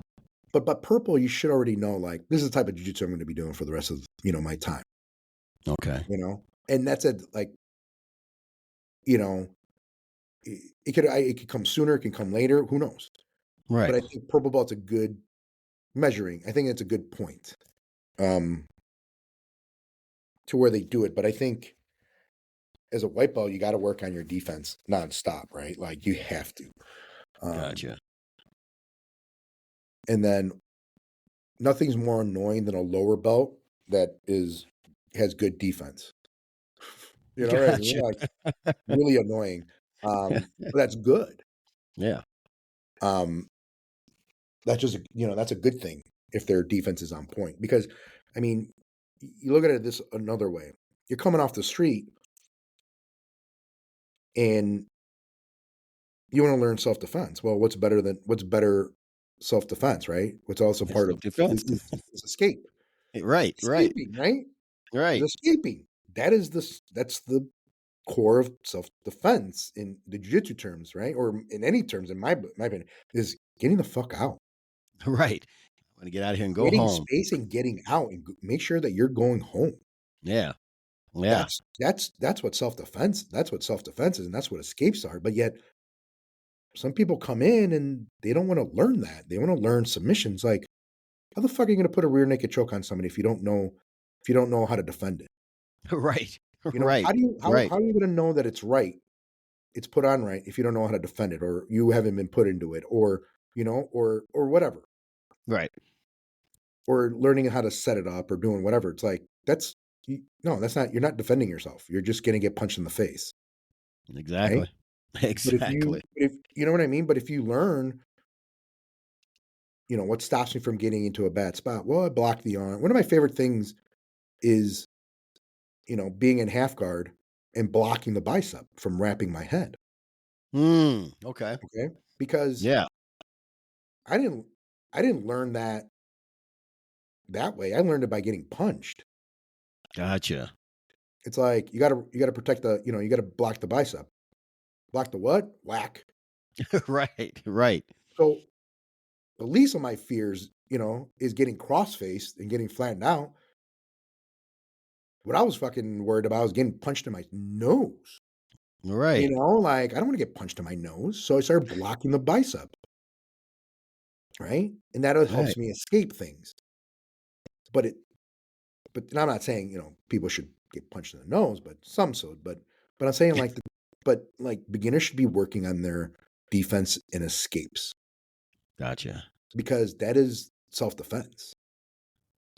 But purple, you should already know, like, this is the type of jujitsu I'm going to be doing for the rest of, my time, Okay. and that's it. Like, you know, it could come sooner, it can come later, who knows? Right. But I think purple belt's a good measuring. I think it's a good point, um, to where they do it. But I think as a white belt, you got to work on your defense nonstop, right? Like you have to. Gotcha. And then nothing's more annoying than a lower belt that has good defense. You know what I mean? Gotcha. Like really annoying. But that's good. Yeah. Um, that's just that's a good thing if their defense is on point. Because I mean, you look at it this another way. You're coming off the street and you want to learn self defense. Well, what's better self defense, right? What's also It's part of self-defense. is escape. Right. Right. Escaping, right? Is Right. escaping. That's the core of self defense in the jiu-jitsu terms, right? Or in any terms, in my opinion, is getting the fuck out, Right. I'm gonna get out of here and go creating home. space and getting out, and make sure that you're going home. Yeah. Yeah. That's what self defense. That's what self defense is, and that's what escapes are. But yet, some people come in and they don't want to learn that. They want to learn submissions. Like, how the fuck are you going to put a rear naked choke on somebody if you don't know how to defend it? Right. How Right. do you Right. how are you going to know that it's right? It's put on right if you don't know how to defend it, or you haven't been put into it, or or whatever, Right. or learning how to set it up or doing whatever. It's like no, that's not. You're not defending yourself. You're just going to get punched in the face, right? Exactly. But Exactly. if you know what I mean. But if you learn, what stops me from getting into a bad spot? Well, I block the arm. One of my favorite things is being in half guard and blocking the bicep from wrapping my head. Okay. Okay, because Yeah. I didn't I didn't learn that way. I learned it by getting punched. Gotcha. It's like you gotta protect you gotta block the bicep. Block the what? Whack. Right. Right. So the least of my fears, is getting cross faced and getting flattened out. What I was fucking worried about was getting punched in my nose. Right. Like I don't want to get punched in my nose. So I started blocking the bicep, right? And that Right. helps me escape things. But and I'm not saying, people should get punched in the nose, but some should. But I'm saying like beginners should be working on their defense and escapes, Gotcha. because that is self-defense.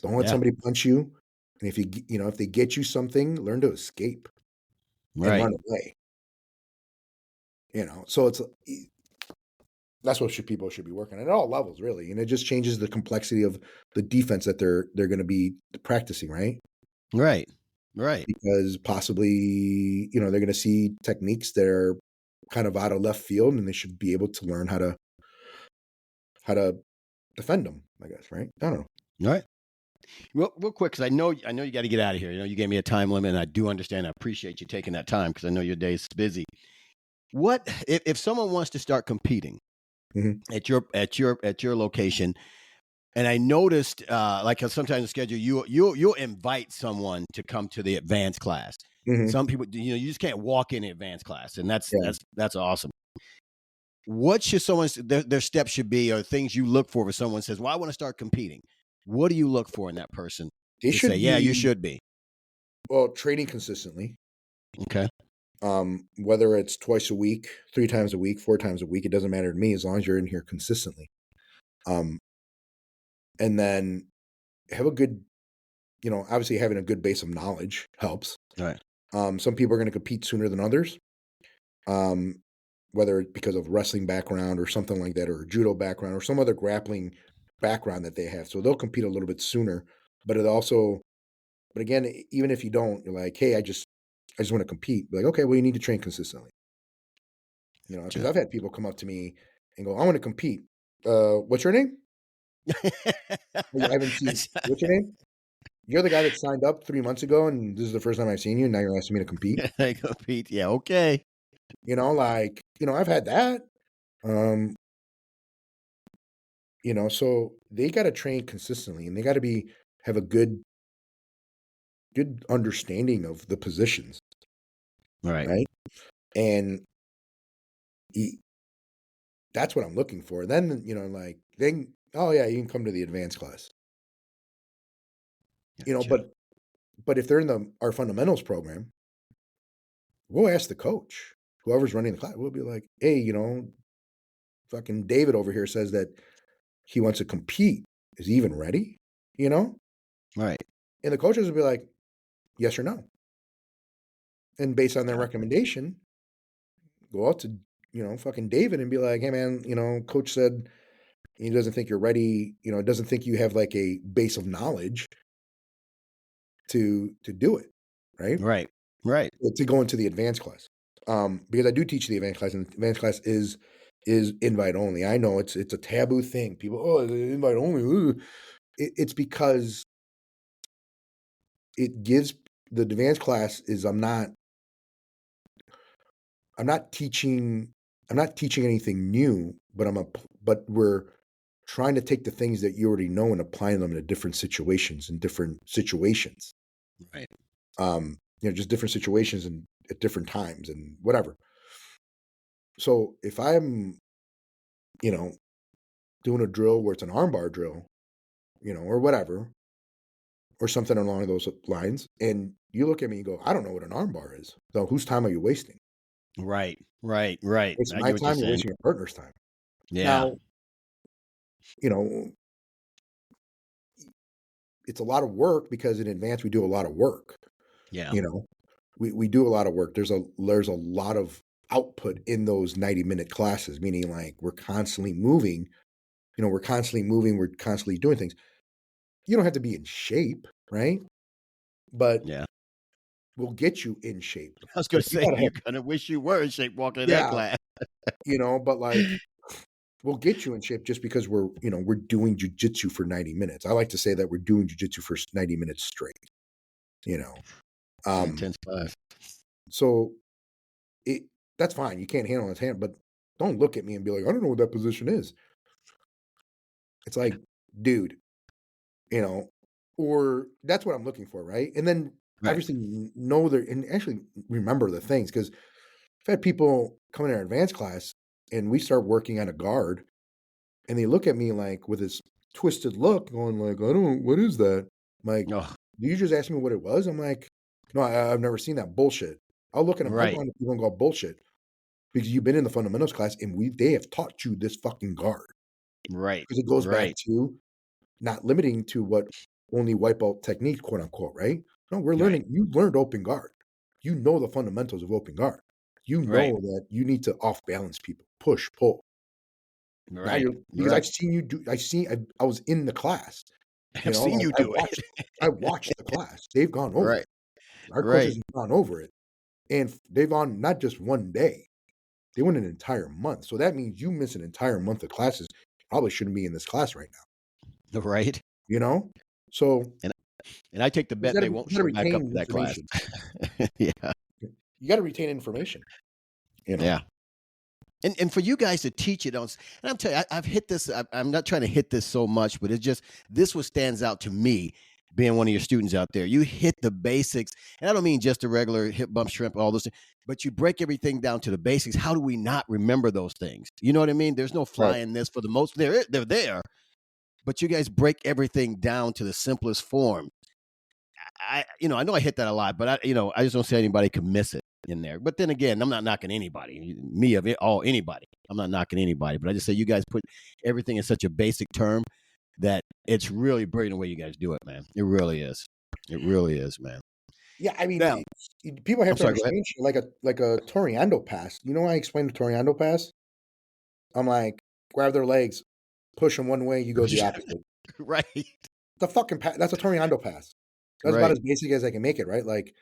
Don't let Yeah. somebody punch you. And if they get you something, learn to escape and Right. run away. So that's what people should be working at all levels, really. And it just changes the complexity of the defense that they're going to be practicing, right? Right. Right. Because possibly, they're going to see techniques that are kind of out of left field, and they should be able to learn how to defend them, I guess, right? I don't know. Right. Real quick, because I know you got to get out of here. You gave me a time limit, and I do understand. I appreciate you taking that time because I know your day's busy. What if someone wants to start competing Mhm, at your location? And I noticed, like sometimes the schedule, you'll invite someone to come to the advanced class. mhm, Some people, you just can't walk in the advanced class, and that's yeah. that's that's awesome. What should their steps should be, or things you look for when someone says, "Well, I want to start competing." What do you look for in that person They to say, should "Yeah, you be, should be"? well, training consistently. Okay. Whether it's twice a week, 3 times a week, 4 times a week, it doesn't matter to me as long as you're in here consistently. Um, and then have a good, obviously having a good base of knowledge helps. All right. Some people are going to compete sooner than others, um, whether it's because of wrestling background or something like that, or a judo background or some other grappling background that they have. So they'll compete a little bit sooner, but it also But again, even if you don't, you're like, hey, I just want to compete. Be like, okay, well, you need to train consistently. You know, because Gotcha. I've had people come up to me and go, I want to compete. What's your name? I haven't seen. What's your name? You're the guy that signed up 3 months ago, and this is the first time I've seen you. Now you're asking me to compete. I compete. Yeah, okay. You know, like, I've had that. Um, so they got to train consistently, and they got to have a good understanding of the positions, Right. right? And he, that's what I'm looking for. Then, like, then, oh yeah, you can come to the advanced class. Gotcha. But if they're in our fundamentals program, we'll ask the coach, whoever's running the class, we'll be like, hey, fucking David over here says that he wants to compete. Is he even ready? You know? Right. And the coaches will be like, yes or no. And based on their Gotcha. recommendation, go out to, fucking David and be like, hey man, coach said he doesn't think you're ready, doesn't think you have like a base of knowledge to do it, right? Right. Right. To go into the advanced class. Because I do teach the advanced class, and the advanced class is invite only. I know it's a taboo thing. People, oh, invite only. Ooh. It's because it gives the advanced class is I'm not teaching anything new, but we're trying to take the things that you already know and applying them in different situations. Right. Just different situations and at different times and whatever. So if I'm, doing a drill where it's an armbar drill, or whatever, or something along those lines, and you look at me and go, I don't know what an armbar is. So whose time are you wasting? Right. Right. Right. Wasting I my get what you're time, you're saying. wasting your partner's time. Yeah. Now, you know, it's a lot of work because in advance we do a lot of work. Yeah. You know, we do a lot of work. There's a lot of output in those 90-minute classes, meaning like we're constantly moving. We're constantly moving. We're constantly doing things. You don't have to be in shape, right? But Yeah. we'll get you in shape. I was gonna But you say gotta have, you're gonna wish you were in shape walking in that yeah, class. but like we'll get you in shape just because we're doing jujitsu for 90 minutes. I like to say that we're doing jujitsu for 90 minutes straight, you know. Um, Intense class. so it that's fine. You can't handle his hand, but don't look at me and be like, I don't know what that position is. It's like, dude, you know, or that's what I'm looking for, right? And then Right. obviously know and actually remember the things because I've had people come in our advanced class and we start working on a guard and they look at me like with this twisted look, going like, I don't, what is that? I'm like, Oh, did you just ask me what it was? I'm like, no, I've never seen that bullshit. I'll look at them, I'll go right. on to people and go bullshit because you've been in the fundamentals class and they have taught you this fucking guard Right. because it goes back Right. to not limiting to what only wipeout technique, quote unquote, right? No, we're Right. learning. You learned open guard. You know the fundamentals of open guard. You Right. know that you need to off balance people, push, pull. Now Right. you're because Right. I've seen you do. I was in the class. I've seen Like you do it. I watched the class. They've gone over Right. it. Our coaches Right. have gone over it, and they've gone not just one day. They went an entire month. So that means you miss an entire month of classes. Probably shouldn't be in this class right now. Right. So And I take the bet they won't you gotta show back up retain to that class. information. Yeah. You got to retain information. You know. Yeah. And for you guys to teach it on, and I'm telling you, I've hit this. I'm not trying to hit this so much, but it's just this what stands out to me. Being one of your students out there, you hit the basics, and I don't mean just the regular hip bump, shrimp, all those things, but you break everything down to the basics. How do we not remember those things? You know what I mean? There's no Right. flying this for the most. They're there, but you guys break everything down to the simplest form. I know I hit that a lot, but I just don't see anybody can miss it in there. But then again, I'm not knocking anybody, me of it, all anybody. I'm not knocking anybody, but I just say you guys put everything in such a basic term that it's really brilliant the way you guys do it, man. It really is. It really is, man. Yeah. I mean, Now, people have I'm to sorry. Go ahead. understand shit like a Toriando pass. You know why I explained the Toriando pass? I'm like, grab their legs, push them one way, you go the opposite. Right. The fucking pass. That's a Toriando pass. That's about Right. as basic as I can make it, right? Like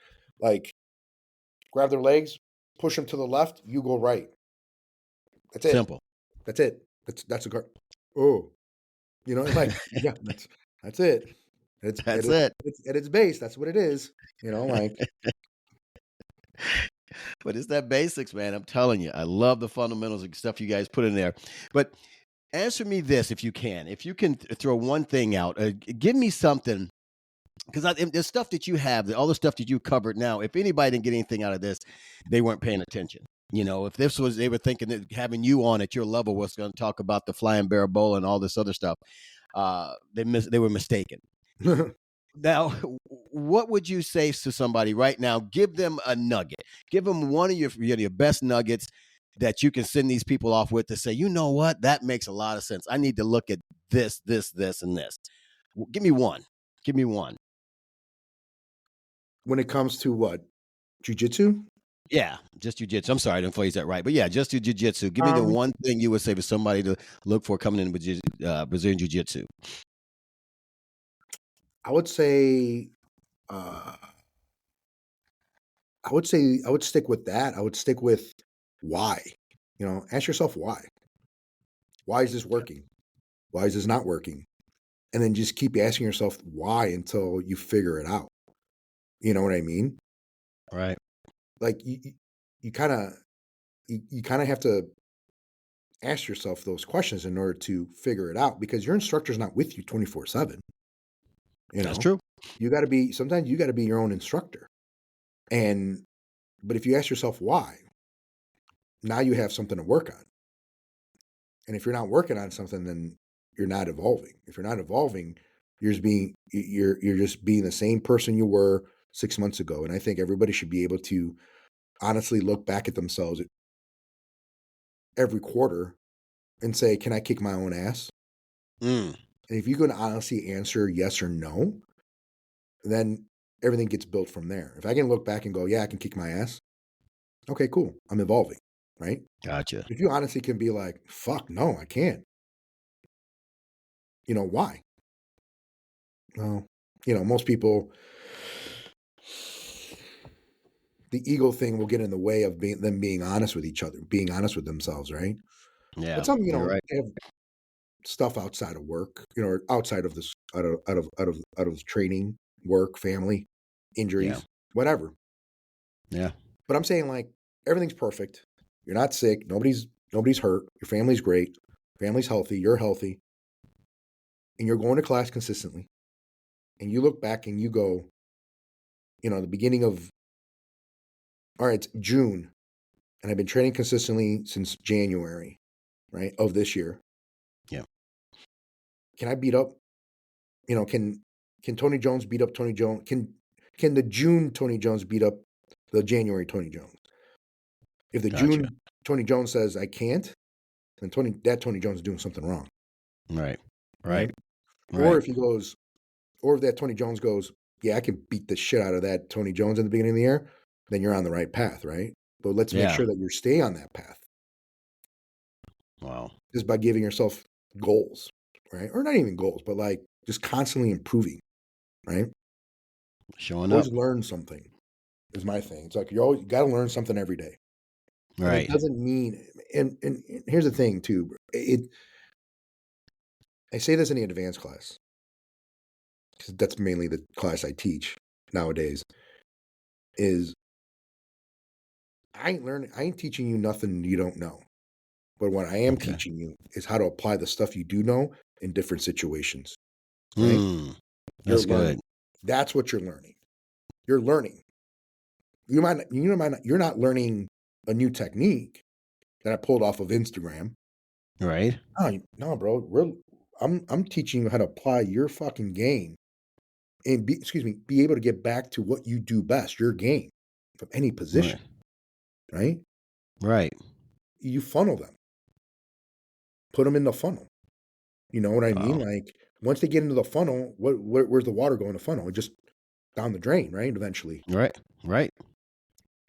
grab their legs, push them to the left, you go right. That's it. Simple. That's it. That's a guard. Oh, and like, yeah, that's it. It's That's it. it's at its base. That's what it is. Like But it's that basics, man. I'm telling you. I love the fundamentals and stuff you guys put in there. But answer me this if you can. If you can throw one thing out, give me something because the stuff that you have, all the stuff that you covered now, if anybody didn't get anything out of this, they weren't paying attention. If this was, they were thinking that having you on at your level was going to talk about the flying bear bowl and all this other stuff. They were mistaken. Now, what would you say to somebody right now? Give them a nugget. Give them one of your best nuggets that you can send these people off with to say, you know what, that makes a lot of sense. I need to look at this, this, this, and this. Give me one. Give me one. when it comes to what? Jiu-jitsu? Yeah, just jujitsu. I'm sorry, I didn't phrase that right, but yeah, just your jujitsu. Give me the Um, one thing you would say for somebody to look for coming in with Brazilian jiu-jitsu. I would say uh I would stick with that. I would stick with why. Ask yourself why. Why is this working? Why is this not working? And then just keep asking yourself why until you figure it out. You know what I mean? Right. Like you kind of you kind of have to ask yourself those questions in order to figure it out because your instructor's not with you 24/7. You That's know, true. sometimes you got to be your own instructor. But if you ask yourself why, now you have something to work on. And if you're not working on something, then you're not evolving. If you're not evolving, you're just being the same person you were 6 months ago. And I think everybody should be able to honestly look back at themselves every quarter and say, can I kick my own ass? Mm, And if you can honestly answer yes or no, then everything gets built from there. If I can look back and go, yeah, I can kick my ass. Okay, cool. I'm evolving, right? gotcha. If you honestly can be like, fuck, no, I can't. Why? Well, most people, the ego thing will get in the way of them being honest with each other, being honest with themselves, right? But Yeah, some, you're right. they have stuff outside of work, or outside of this, out of training, work, family, Yeah, injuries, whatever. yeah, But I'm saying like everything's perfect. You're not sick. Nobody's hurt. Your family's great. Family's healthy. You're healthy, and you're going to class consistently. And you look back and you go, the beginning of all right, it's June, and I've been training consistently since January, right, of this year. yeah. Can I beat up? Can Tony Jones beat up Tony Jones? Can the June Tony Jones beat up the January Tony Jones? If the Gotcha. June Tony Jones says I can't, then Tony Jones is doing something wrong, Right, right? right, Or right. if he goes, or if that Tony Jones goes, yeah, I can beat the shit out of that Tony Jones in the beginning of the year, then you're on the right path, right? But let's make Yeah. sure that you stay on that path Wow. just by giving yourself goals, right? Or not even goals, but like just constantly improving, right? Showing up. Always learn something is my thing. It's like you got to learn something every day. And it Right. doesn't mean, and here's the thing too, I say this in the advanced class because that's mainly the class I teach nowadays is I ain't teaching you nothing you don't know. But what I am Okay. teaching you is how to apply the stuff you do know in different situations, right? Hmm. You're That's good. learning. That's what you're learning. You're learning. You're not learning a new technique that I pulled off of Instagram. Right. No, no, bro. I'm teaching you how to apply your fucking game and be able to get back to what you do best, your game from any Right. position, right? Right. You funnel them, put them in the funnel. You know what I mean? Wow. Like once they get into the funnel, where's the water going to funnel? It just down the drain, right? Eventually, Right. Right.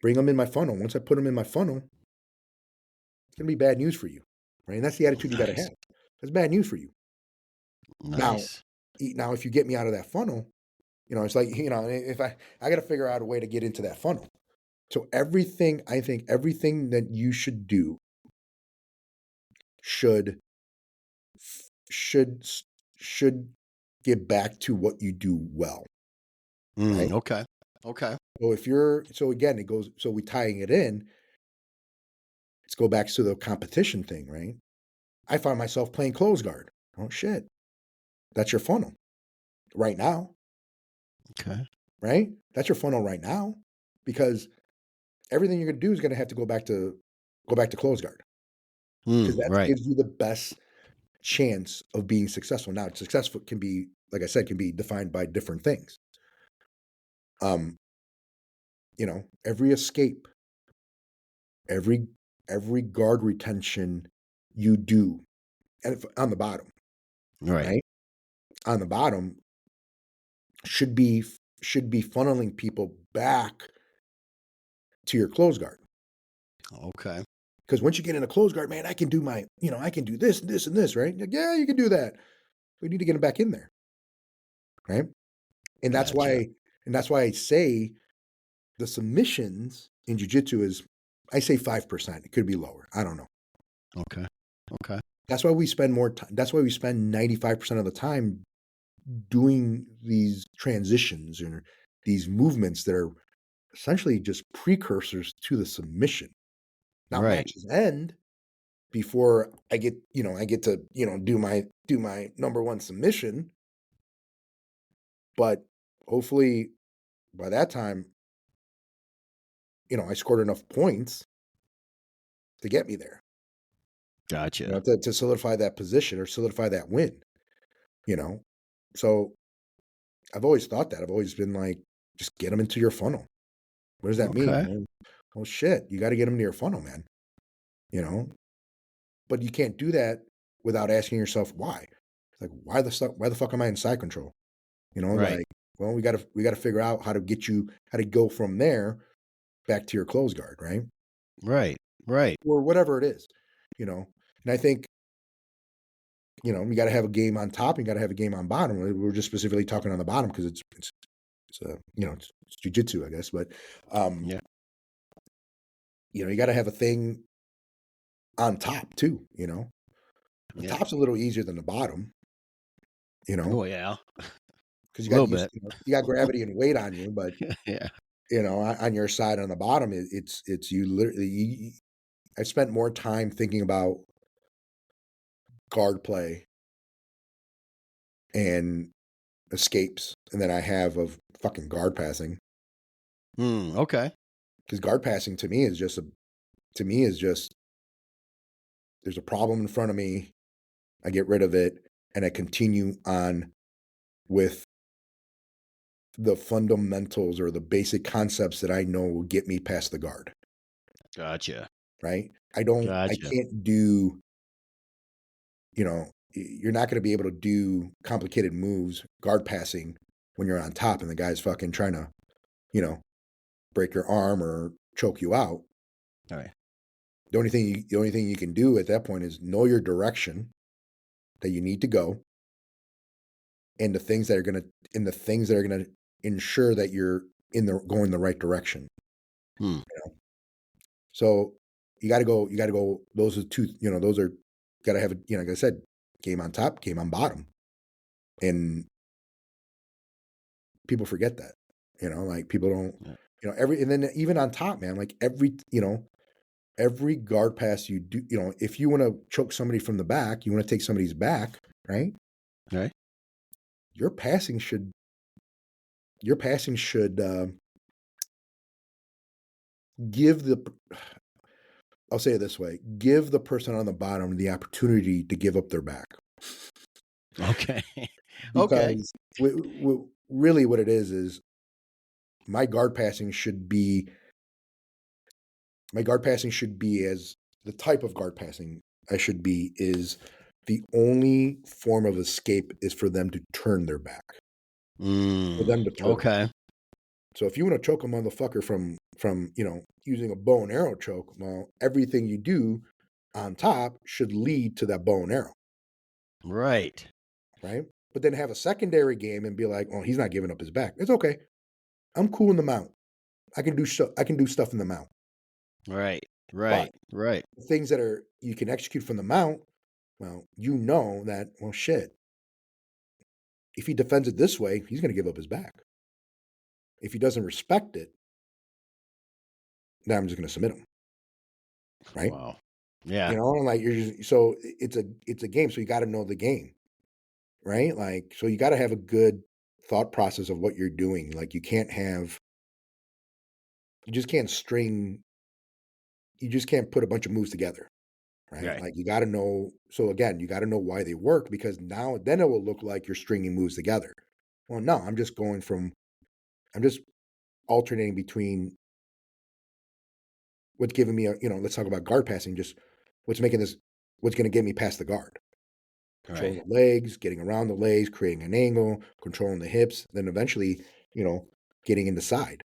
bring them in my funnel. Once I put them in my funnel, it's gonna be bad news for you, right? And that's the attitude you got to Nice. have. That's bad news for you. Now, Nice. now, if you get me out of that funnel, It's like, if I got to figure out a way to get into that funnel. So everything, I think everything that you should do should should should get back to what you do well, right? Okay. Okay. So again, we tying it in, let's go back to the competition thing, right? I find myself playing close guard. Oh shit. That's your funnel right now, Okay. right? That's your funnel right now because everything you're going to do is going to have to go back to close guard because that Right. gives you the best chance of being successful. Now, successful can be, like I said, can be defined by different things. Um, every escape, every guard retention you do, and on the bottom, Right. right? On the bottom should be funneling people back to your close guard. Okay. Because once you get in a close guard, man, I can do I can do this, this, and this, right? Like, yeah, you can do that. We need to get them back in there, right? And that's Gotcha. why, I say the submissions in jiu-jitsu is, I say 5%. It could be lower. I don't know. Okay. Okay. That's why we spend more time. That's why we spend 95% of the time doing these transitions and these movements that are essentially just precursors to the submission. Now Right. matches end before I get to, do my number one submission. But hopefully by that time, I scored enough points to get me there, Gotcha. to solidify that position or solidify that win, you know? So I've always thought that. I've always been like, just get them into your funnel. What does that mean? Okay. Well, shit, you got to get them to your funnel, man, you know? But you can't do that without asking yourself why. Like, why the fuck am I in side control? Right. Like, well, we gotta figure out how to go from there back to your close guard, right? Right. Right. Or whatever it is, you know. And I think, you got to have a game on top, you got to have a game on bottom. We're just specifically talking on the bottom because it's jujitsu, I guess. But Yeah. you got to have a thing on top too. The Yeah. top's a little easier than the bottom, Oh yeah. because A little bit. you got gravity and weight on you, but Yeah. on your side on the bottom, it's you literally. I spent more time thinking about guard play and escapes and than I have of fucking guard passing. Okay. Because guard passing to me is just there's a problem in front of me, I get rid of it, and I continue on with the fundamentals or the basic concepts that I know will get me past the guard. Gotcha. Right? I Gotcha. can't do, you're not going to be able to do complicated moves, guard passing, when you're on top and the guy's fucking trying to, you know, break your arm or choke you out. All right. The only thing you can do at that point is know your direction that you need to go, and the things that are gonna ensure that you're going the right direction. Hmm. So you got to go. Those are two. Those are got to have a, like I said, game on top, game on bottom, and people forget that. Like people don't. Yeah. And then even on top, man, like every guard pass you do, if you want to choke somebody from the back, you want to take somebody's back, right? All right. Your passing should give the I'll say it this way, give the person on the bottom the opportunity to give up their back. Okay. Okay. Because really what it is my guard passing should be as the type of guard passing I should be is the only form of escape is for them to turn their back, for them to turn. Okay. So if you want to choke a motherfucker from using a bow and arrow choke, well, everything you do on top should lead to that bow and arrow, Right. right? but then have a secondary game and be like, oh, he's not giving up his back. It's okay. I'm cool in the mount. I can do stuff in the mount. Right. But the things that are you can execute from the mount, well, you know that, well, shit. If he defends it this way, he's going to give up his back. If he doesn't respect it, then I'm just going to submit him. Right? Wow. Yeah. You know, and like so it's a game, so you got to know the game, right? Like, so you got to have a good thought process of what you're doing. Like, you just can't put a bunch of moves together, right? Like, you got to know. So again, you got to know why they work, because then it will look like you're stringing moves together. Well, no, I'm just alternating between what's giving me let's talk about guard passing, just what's going to get me past the guard. Controlling the legs, getting around the legs, creating an angle, controlling the hips, then eventually, getting in the side.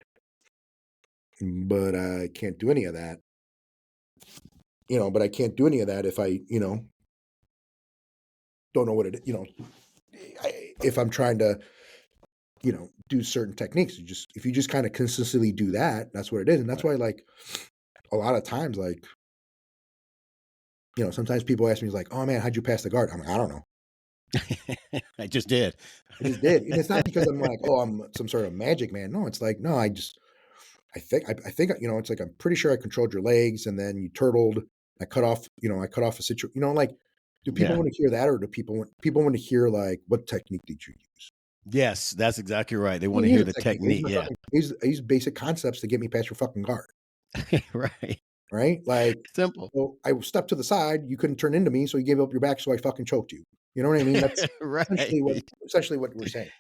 But I can't do any of that. But I can't do any of that if I, don't know what it, if I'm trying to, do certain techniques. If you just kind of consistently do that, that's what it is. And that's why, like, a lot of times, like, sometimes people ask me, like, oh man, how'd you pass the guard? I'm like, I don't know. I just did. And it's not because I'm like, oh, I'm some sort of magic man. No, it's like, no, I think, it's like, I'm pretty sure I controlled your legs, and then you turtled. I cut off a situation. Like, do people want to hear that, or do people want to hear, like, what technique did you use? Yes, that's exactly right. They want to hear the technique. Yeah. I use basic concepts to get me past your fucking guard. Right. Right? Like, simple. So I stepped to the side. You couldn't turn into me, so you gave up your back, so I fucking choked you. You know what I mean? That's right. essentially what we're saying.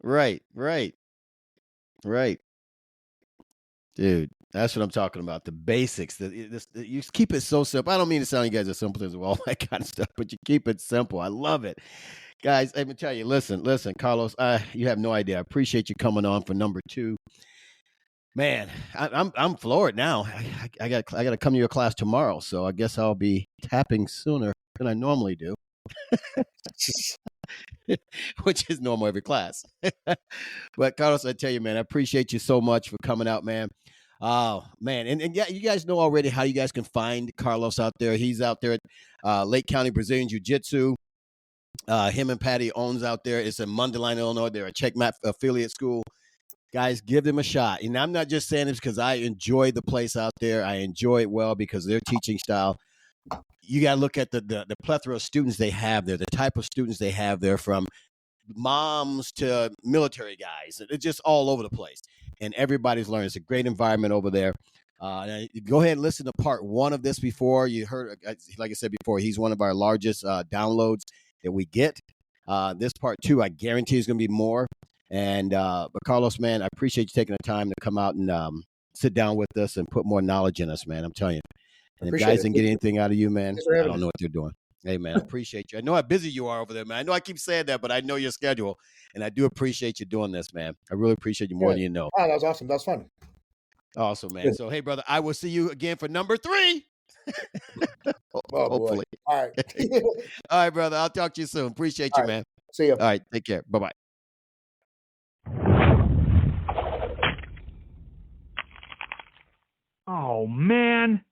Right. Dude, that's what I'm talking about. The basics. You keep it so simple. I don't mean to sound you guys are simpletons with all that kind of stuff, but you keep it simple. I love it. Guys, let me tell you, listen, Carlos, you have no idea. I appreciate you coming on for number 2. Man, I'm floored now. I got to come to your class tomorrow, so I guess I'll be tapping sooner than I normally do. Which is normal every class. But Carlos, I tell you, man, I appreciate you so much for coming out, man. Oh, man. And yeah, you guys know already how you guys can find Carlos out there. He's out there at Lake County Brazilian Jiu-Jitsu. Him and Patty owns out there. It's in Mundelein, Illinois. They're a Checkmate affiliate school. Guys, give them a shot. And I'm not just saying this because I enjoy the place out there. I enjoy it well because of their teaching style. You got to look at the plethora of students they have there, the type of students they have there, from moms to military guys. It's just all over the place. And everybody's learning. It's a great environment over there. Go ahead and listen to part 1 of this before. You heard, like I said before, he's one of our largest downloads that we get. This part 2, I guarantee, is going to be more. And but Carlos, man, I appreciate you taking the time to come out and sit down with us and put more knowledge in us, man. I'm telling you. And if guys didn't get anything out of you, man, I don't know what they're doing. Hey, man, I appreciate you. I know how busy you are over there, man. I know I keep saying that, but I know your schedule, and I do appreciate you doing this, man. I really appreciate you more than you know. Oh, that was awesome. That was fun. Awesome, man. So, hey, brother, I will see you again for number 3. Hopefully. Boy. All right. All right, brother. I'll talk to you soon. Appreciate you, man. See you. All right. Take care. Bye-bye. Oh, man.